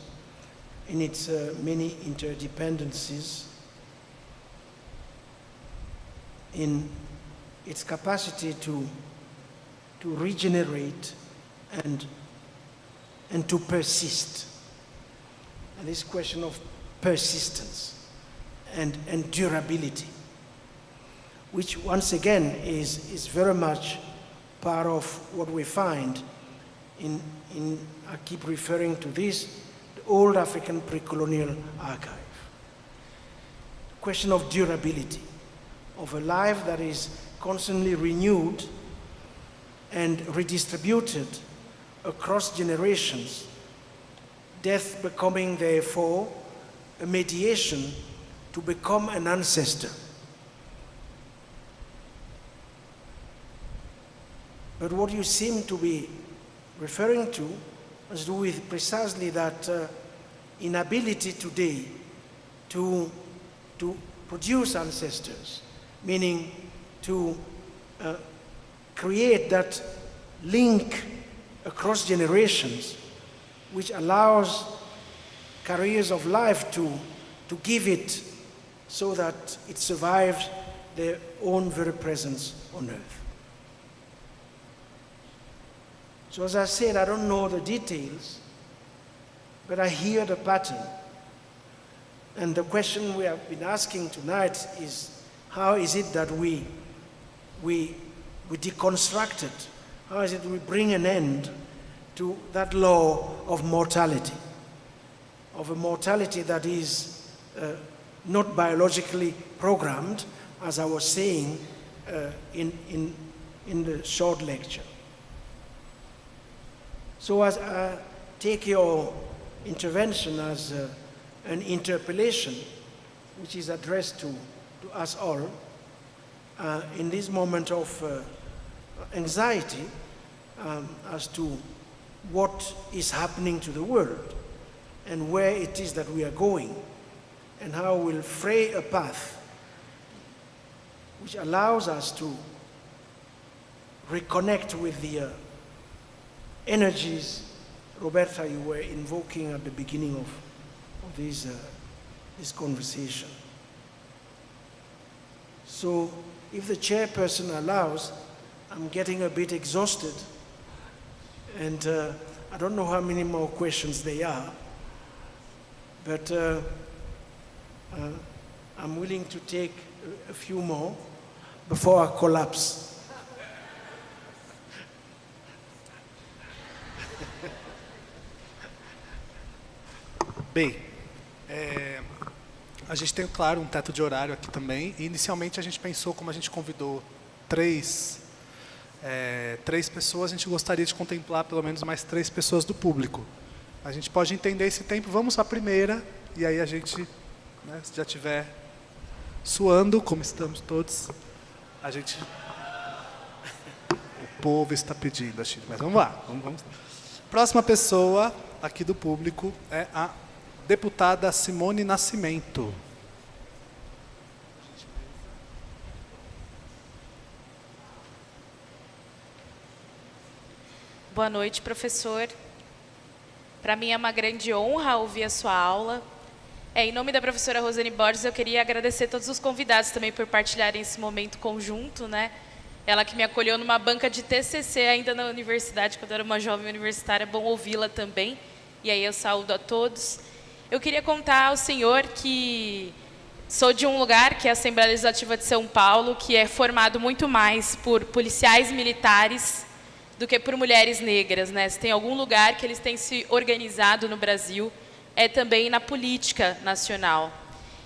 in its many interdependencies, in its capacity to regenerate and to persist. And this question of persistence and durability, which once again is very much part of what we find in I keep referring to this, the old African pre-colonial archive. The question of durability, of a life that is constantly renewed and redistributed across generations, death becoming therefore a mediation to become an ancestor. But what you seem to be referring to has to do with precisely that inability today to produce ancestors, meaning to create that link across generations which allows careers of life to give it so that it survives their own very presence on earth. So as I said, I don't know the details, but I hear the pattern. And the question we have been asking tonight is, how is it that we deconstruct it? How is it we bring an end to that law of mortality, of a mortality that is not biologically programmed, as I was saying in the short lecture. So as I take your intervention as an interpellation, which is addressed to us all, in this moment of anxiety as to what is happening to the world and where it is that we are going, and how we'll fray a path which allows us to reconnect with the energies, Roberta, you were invoking at the beginning of this conversation. So if the chairperson allows, I'm getting a bit exhausted, and I don't know how many more questions there are, but I'm willing to take a few more before I collapse. Bem, a gente tem, claro, um teto de horário aqui também. E inicialmente a gente pensou, como a gente convidou três pessoas, a gente gostaria de contemplar pelo menos mais 3 pessoas do público. A gente pode entender esse tempo, vamos à primeira, e aí a gente, né, se já estiver suando, como estamos todos, a gente... O povo está pedindo, Achille, mas vamos lá. Vamos. Próxima pessoa aqui do público é a deputada Simone Nascimento. Boa noite, professor. Para mim é uma grande honra ouvir a sua aula. Em nome da professora Rosane Borges, eu queria agradecer a todos os convidados também por partilharem esse momento conjunto, né? Ela que me acolheu numa banca de TCC ainda na universidade, quando eu era uma jovem universitária, é bom ouvi-la também. E aí eu saúdo a todos. Eu queria contar ao senhor que sou de um lugar, que é a Assembleia Legislativa de São Paulo, que é formado muito mais por policiais militares do que por mulheres negras, né? Se tem algum lugar que eles têm se organizado no Brasil, é também na política nacional.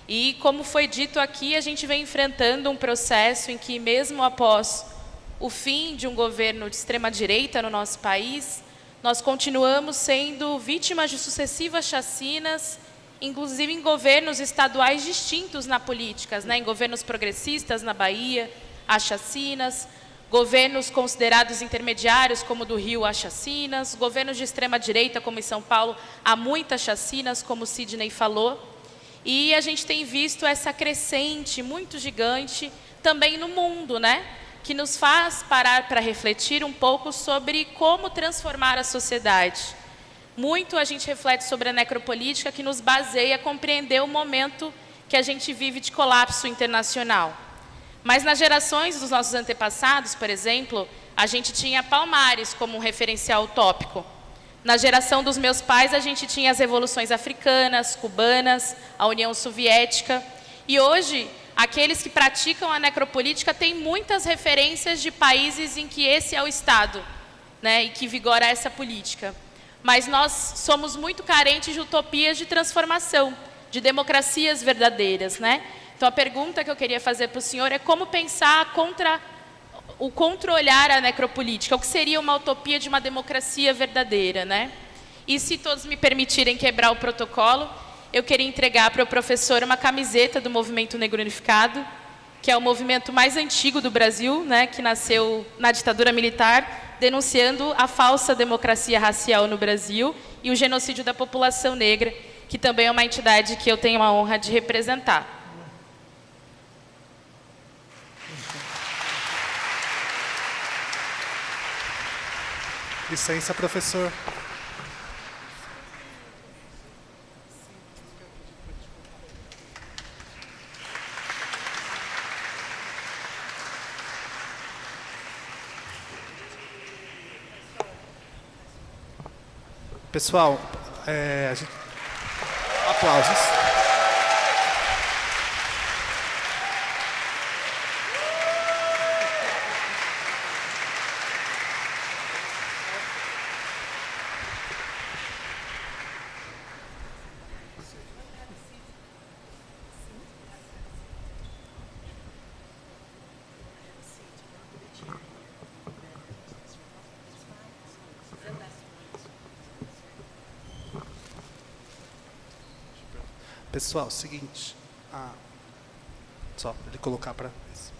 E, como foi dito aqui, a gente vem enfrentando um processo em que, mesmo após o fim de um governo de extrema-direita no nosso país, nós continuamos sendo vítimas de sucessivas chacinas, inclusive em governos estaduais distintos na política, né? Em governos progressistas na Bahia, há chacinas, governos considerados intermediários, como o do Rio, há chacinas, governos de extrema-direita, como em São Paulo, há muitas chacinas, como o Sidney falou. E a gente tem visto essa crescente muito gigante também no mundo, né? Que nos faz parar para refletir um pouco sobre como transformar a sociedade. Muito a gente reflete sobre a necropolítica, que nos baseia a compreender o momento que a gente vive de colapso internacional. Mas nas gerações dos nossos antepassados, por exemplo, a gente tinha Palmares como um referencial utópico. Na geração dos meus pais, a gente tinha as revoluções africanas, cubanas, a União Soviética. E hoje, aqueles que praticam a necropolítica têm muitas referências de países em que esse é o Estado, né, e que vigora essa política. Mas nós somos muito carentes de utopias de transformação, de democracias verdadeiras, né? Então, a pergunta que eu queria fazer para o senhor é como pensar contra-olhar a necropolítica, o que seria uma utopia de uma democracia verdadeira, né? E se todos me permitirem quebrar o protocolo, eu queria entregar para o professor uma camiseta do Movimento Negro Unificado, que é o movimento mais antigo do Brasil, né, que nasceu na ditadura militar, denunciando a falsa democracia racial no Brasil e o genocídio da população negra, que também é uma entidade que eu tenho a honra de representar. Licença, professor. Pessoal, aplausos. Pessoal, seguinte, só para ele colocar para isso.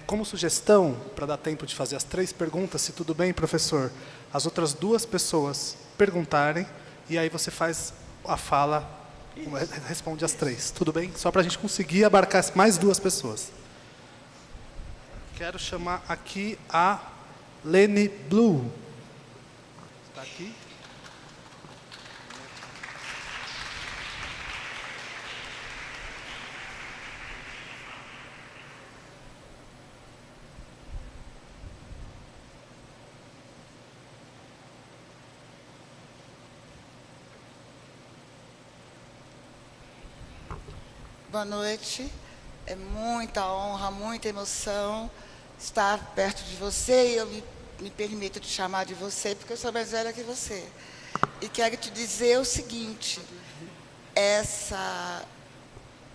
Como sugestão, para dar tempo de fazer as 3 perguntas, se tudo bem, professor, as outras 2 pessoas perguntarem, e aí você faz a fala, responde as 3, tudo bem? Só para a gente conseguir abarcar mais 2 pessoas. Quero chamar aqui a Lene Blue. Está aqui? Boa noite. É muita honra, muita emoção estar perto de você, e eu me permito te chamar de você, porque eu sou mais velha que você. E quero te dizer o seguinte,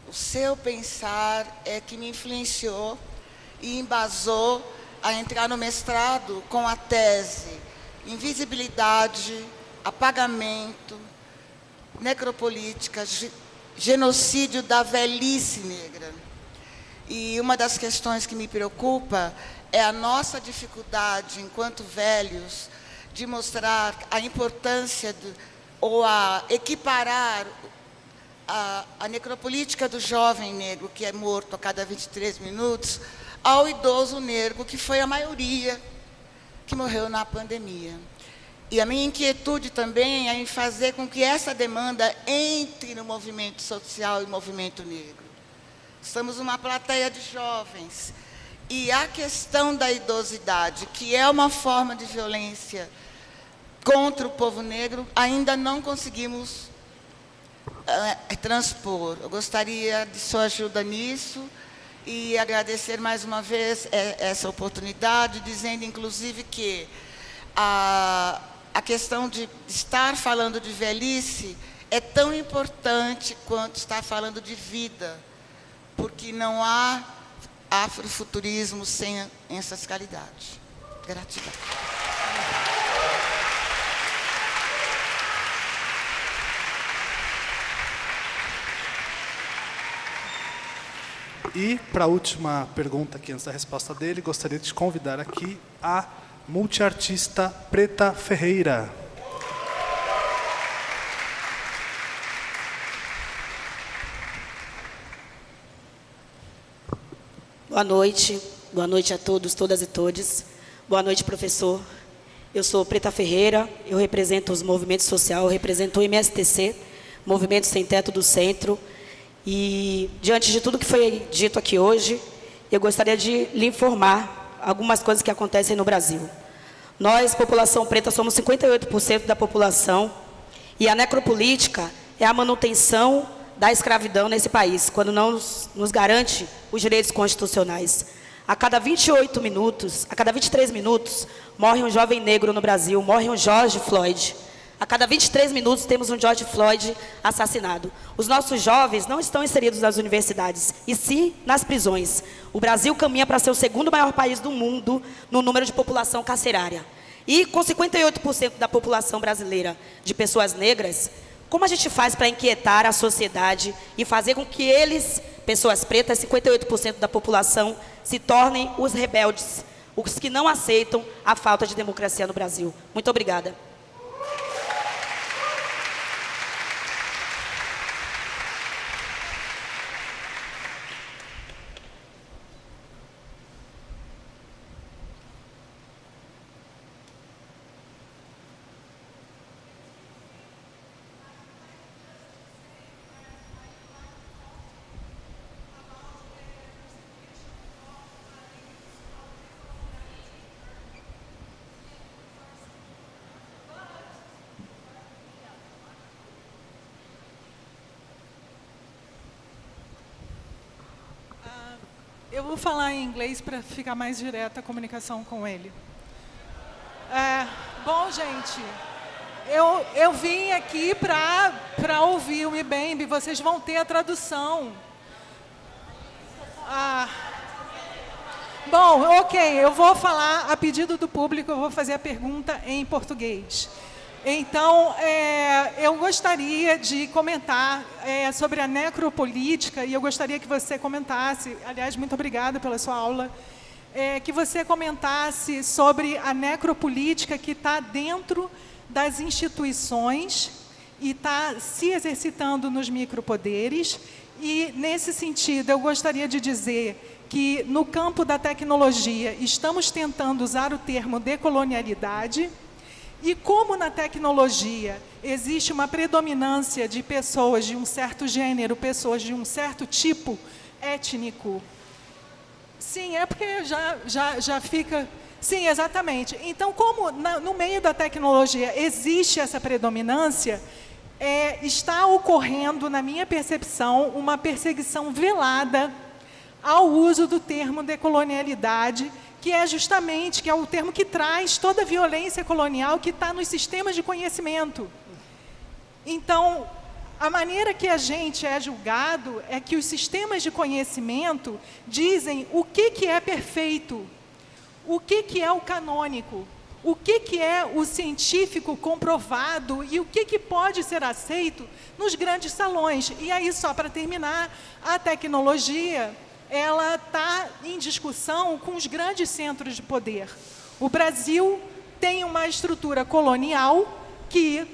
o seu pensar é que me influenciou e embasou a entrar no mestrado com a tese Invisibilidade, Apagamento, Necropolítica, Genocídio da velhice negra. E uma das questões que me preocupa é a nossa dificuldade, enquanto velhos, de mostrar a importância ou a equiparar a necropolítica do jovem negro, que é morto a cada 23 minutos, ao idoso negro, que foi a maioria que morreu na pandemia. E a minha inquietude também é em fazer com que essa demanda entre no movimento social e movimento negro. Estamos numa plateia de jovens. E a questão da idosidade, que é uma forma de violência contra o povo negro, ainda não conseguimos transpor. Eu gostaria de sua ajuda nisso e agradecer mais uma vez essa oportunidade, dizendo, inclusive, que a questão de estar falando de velhice é tão importante quanto estar falando de vida, porque não há afrofuturismo sem ancestralidade. Gratidão. E, para a última pergunta aqui, antes da resposta dele, gostaria de te convidar aqui a multiartista Preta Ferreira. Boa noite a todos, todas e todes. Boa noite, professor. Eu sou Preta Ferreira, eu represento os movimentos sociais, eu represento o MITsp, Movimento Sem Teto do Centro. E, diante de tudo que foi dito aqui hoje, eu gostaria de lhe informar algumas coisas que acontecem no Brasil. Nós, população preta, somos 58% da população, e a necropolítica é a manutenção da escravidão nesse país, quando não nos garante os direitos constitucionais. A cada 28 minutos, a cada 23 minutos, morre um jovem negro no Brasil, morre um George Floyd. A cada 23 minutos temos um George Floyd assassinado. Os nossos jovens não estão inseridos nas universidades, e sim nas prisões. O Brasil caminha para ser o segundo maior país do mundo no número de população carcerária. E com 58% da população brasileira de pessoas negras, como a gente faz para inquietar a sociedade e fazer com que eles, pessoas pretas, 58% da população, se tornem os rebeldes, os que não aceitam a falta de democracia no Brasil? Muito obrigada. Eu vou falar em inglês para ficar mais direta a comunicação com ele. Bom, gente, eu vim aqui para ouvir o Mbembe, vocês vão ter a tradução. Bom, ok, eu vou falar a pedido do público, eu vou fazer a pergunta em português. Então, eu gostaria de comentar sobre a necropolítica, e eu gostaria que você comentasse, aliás, muito obrigada pela sua aula, que você comentasse sobre a necropolítica que está dentro das instituições e está se exercitando nos micropoderes. E, nesse sentido, eu gostaria de dizer que, no campo da tecnologia, estamos tentando usar o termo decolonialidade. E como na tecnologia existe uma predominância de pessoas de um certo gênero, pessoas de um certo tipo étnico. Sim, é porque já fica... Sim, exatamente. Então, como no meio da tecnologia existe essa predominância, está ocorrendo, na minha percepção, uma perseguição velada ao uso do termo decolonialidade, que é justamente o termo que traz toda a violência colonial que está nos sistemas de conhecimento. Então, a maneira que a gente é julgado é que os sistemas de conhecimento dizem o que é perfeito, o que é o canônico, o que é o científico comprovado e o que pode ser aceito nos grandes salões. E aí, só para terminar, a tecnologia... ela está em discussão com os grandes centros de poder. O Brasil tem uma estrutura colonial que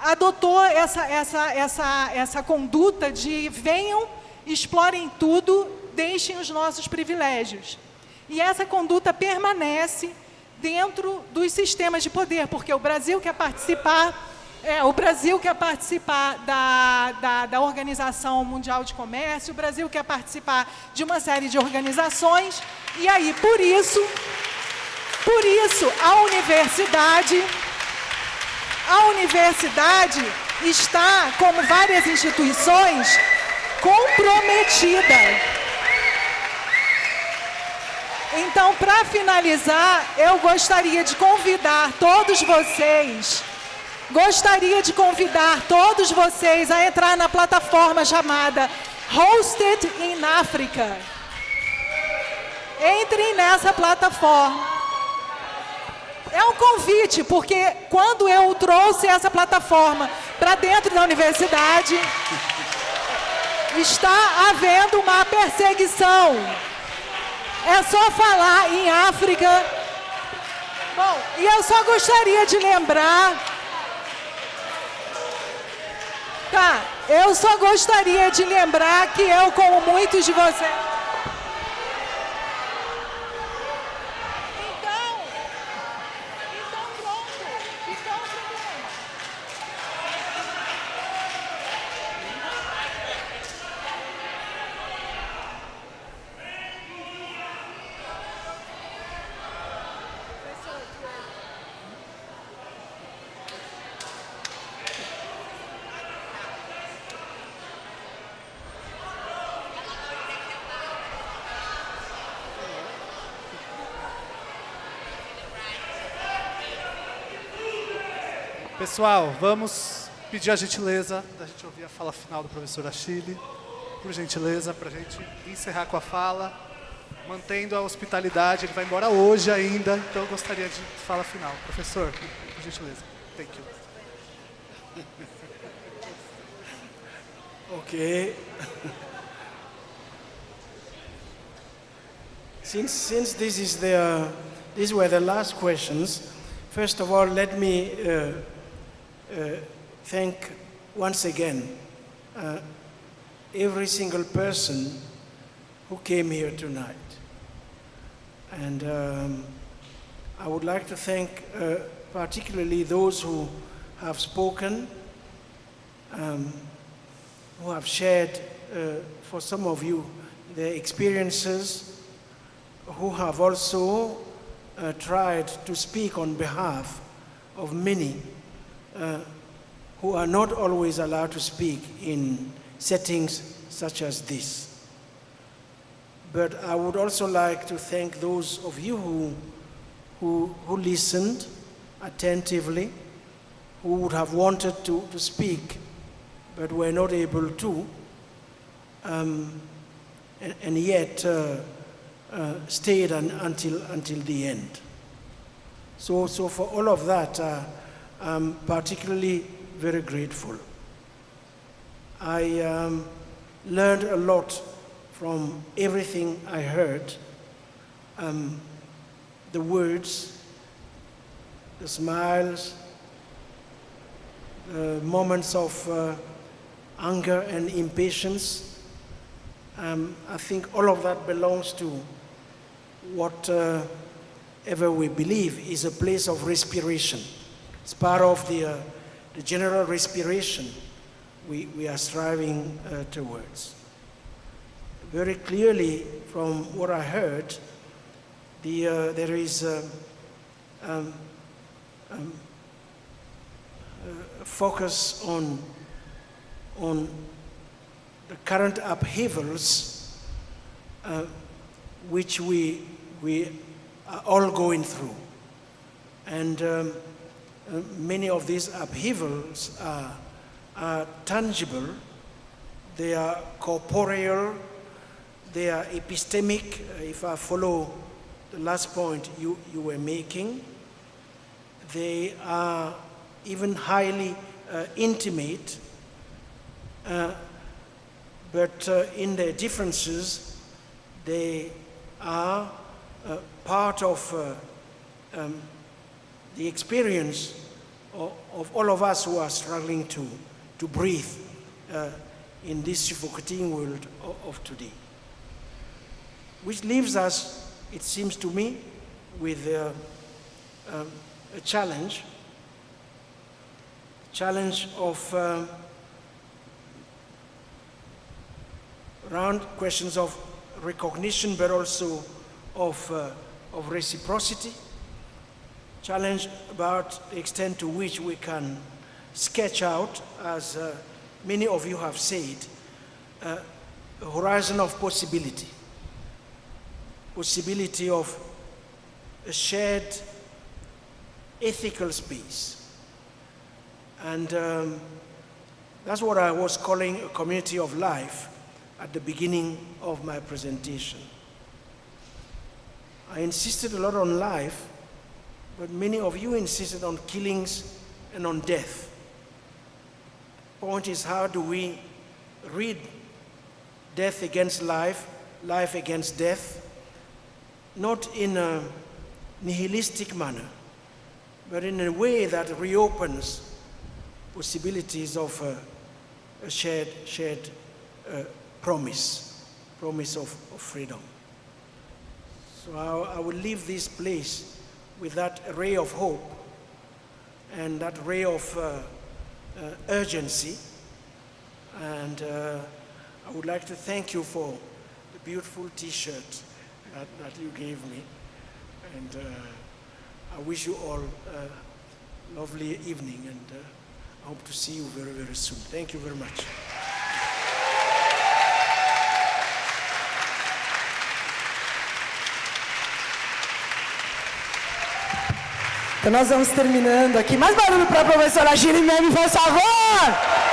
adotou essa conduta de venham, explorem tudo, deixem os nossos privilégios. E essa conduta permanece dentro dos sistemas de poder, porque o Brasil quer participar... o Brasil quer participar da Organização Mundial de Comércio, o Brasil quer participar de uma série de organizações, e aí, por isso a universidade está, como várias instituições, comprometida. Então, para finalizar, eu gostaria de convidar todos vocês... a entrar na plataforma chamada Hosted in Africa. Entrem nessa plataforma. É um convite, porque quando eu trouxe essa plataforma para dentro da universidade, está havendo uma perseguição. É só falar em África. Bom, e eu só gostaria de lembrar... eu só gostaria de lembrar que eu, como muitos de vocês... Pessoal, vamos pedir a gentileza da gente ouvir a fala final do professor Achille, por gentileza, para a gente encerrar com a fala, mantendo a hospitalidade. Ele vai embora hoje ainda, então eu gostaria de fala final. Professor, por gentileza. Thank you. Okay. Since these were the last questions, first of all, let me thank once again every single person who came here tonight. And I would like to thank particularly those who have spoken, who have shared, for some of you, their experiences, who have also tried to speak on behalf of many who are not always allowed to speak in settings such as this. but I would also like to thank those of you who listened attentively, who would have wanted to speak, but were not able to, and yet stayed until the end. So for all of that, I'm particularly very grateful. I learned a lot from everything I heard. The words, the smiles, the moments of anger and impatience. I think all of that belongs to whatever we believe is a place of respiration. It's part of the general respiration we are striving towards. Very clearly, from what I heard, there is a focus on the current upheavals which we are all going through. And many of these upheavals are tangible, they are corporeal, they are epistemic, if I follow the last point you were making. They are even highly intimate, but in their differences, they are part of the experience of all of us who are struggling to breathe in this suffocating world of today. Which leaves us, it seems to me, with a challenge of around questions of recognition, but also of reciprocity. Challenge about the extent to which we can sketch out, as many of you have said, a horizon of possibility of a shared ethical space. And that's what I was calling a community of life at the beginning of my presentation. I insisted a lot on life, but many of you insisted on killings and on death. Point is, how do we read death against life, life against death, not in a nihilistic manner, but in a way that reopens possibilities of a shared promise of freedom. So I will leave this place with that ray of hope and that ray of urgency. And I would like to thank you for the beautiful T-shirt that you gave me. And I wish you all a lovely evening, and I hope to see you very, very soon. Thank you very much. Então nós vamos terminando aqui. Mais barulho para a professora Achille Mbembe, por favor!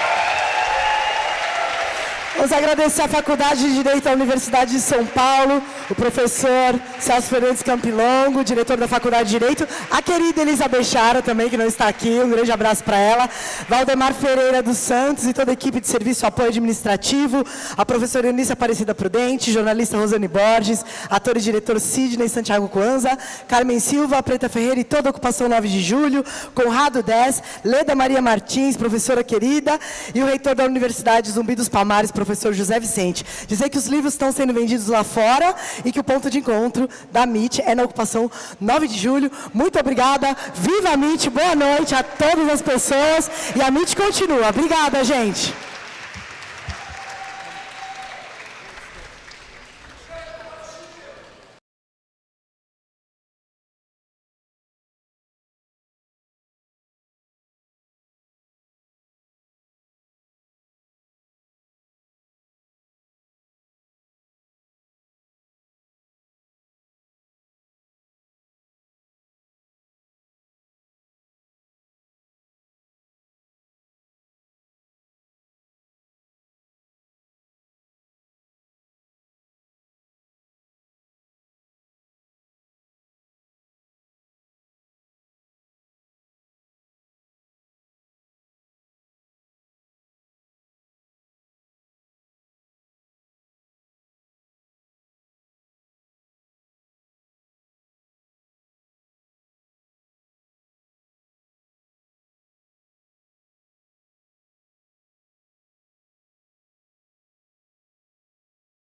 Vamos agradecer à Faculdade de Direito da Universidade de São Paulo, o professor Celso Fernandes Campilongo, diretor da Faculdade de Direito, a querida Elizabeth Chara também, que não está aqui, um grande abraço para ela, Valdemar Ferreira dos Santos e toda a equipe de serviço e apoio administrativo, a professora Eunice Aparecida Prudente, jornalista Rosane Borges, ator e diretor Sidney Santiago Coanza, Carmen Silva, Preta Ferreira e toda a ocupação 9 de julho, Conrado 10, Leda Maria Martins, professora querida, e o reitor da Universidade Zumbi dos Palmares, professor José Vicente. Dizer que os livros estão sendo vendidos lá fora e que o ponto de encontro da MIT é na ocupação 9 de julho. Muito obrigada. Viva a MIT. Boa noite a todas as pessoas. E a MIT continua. Obrigada, gente.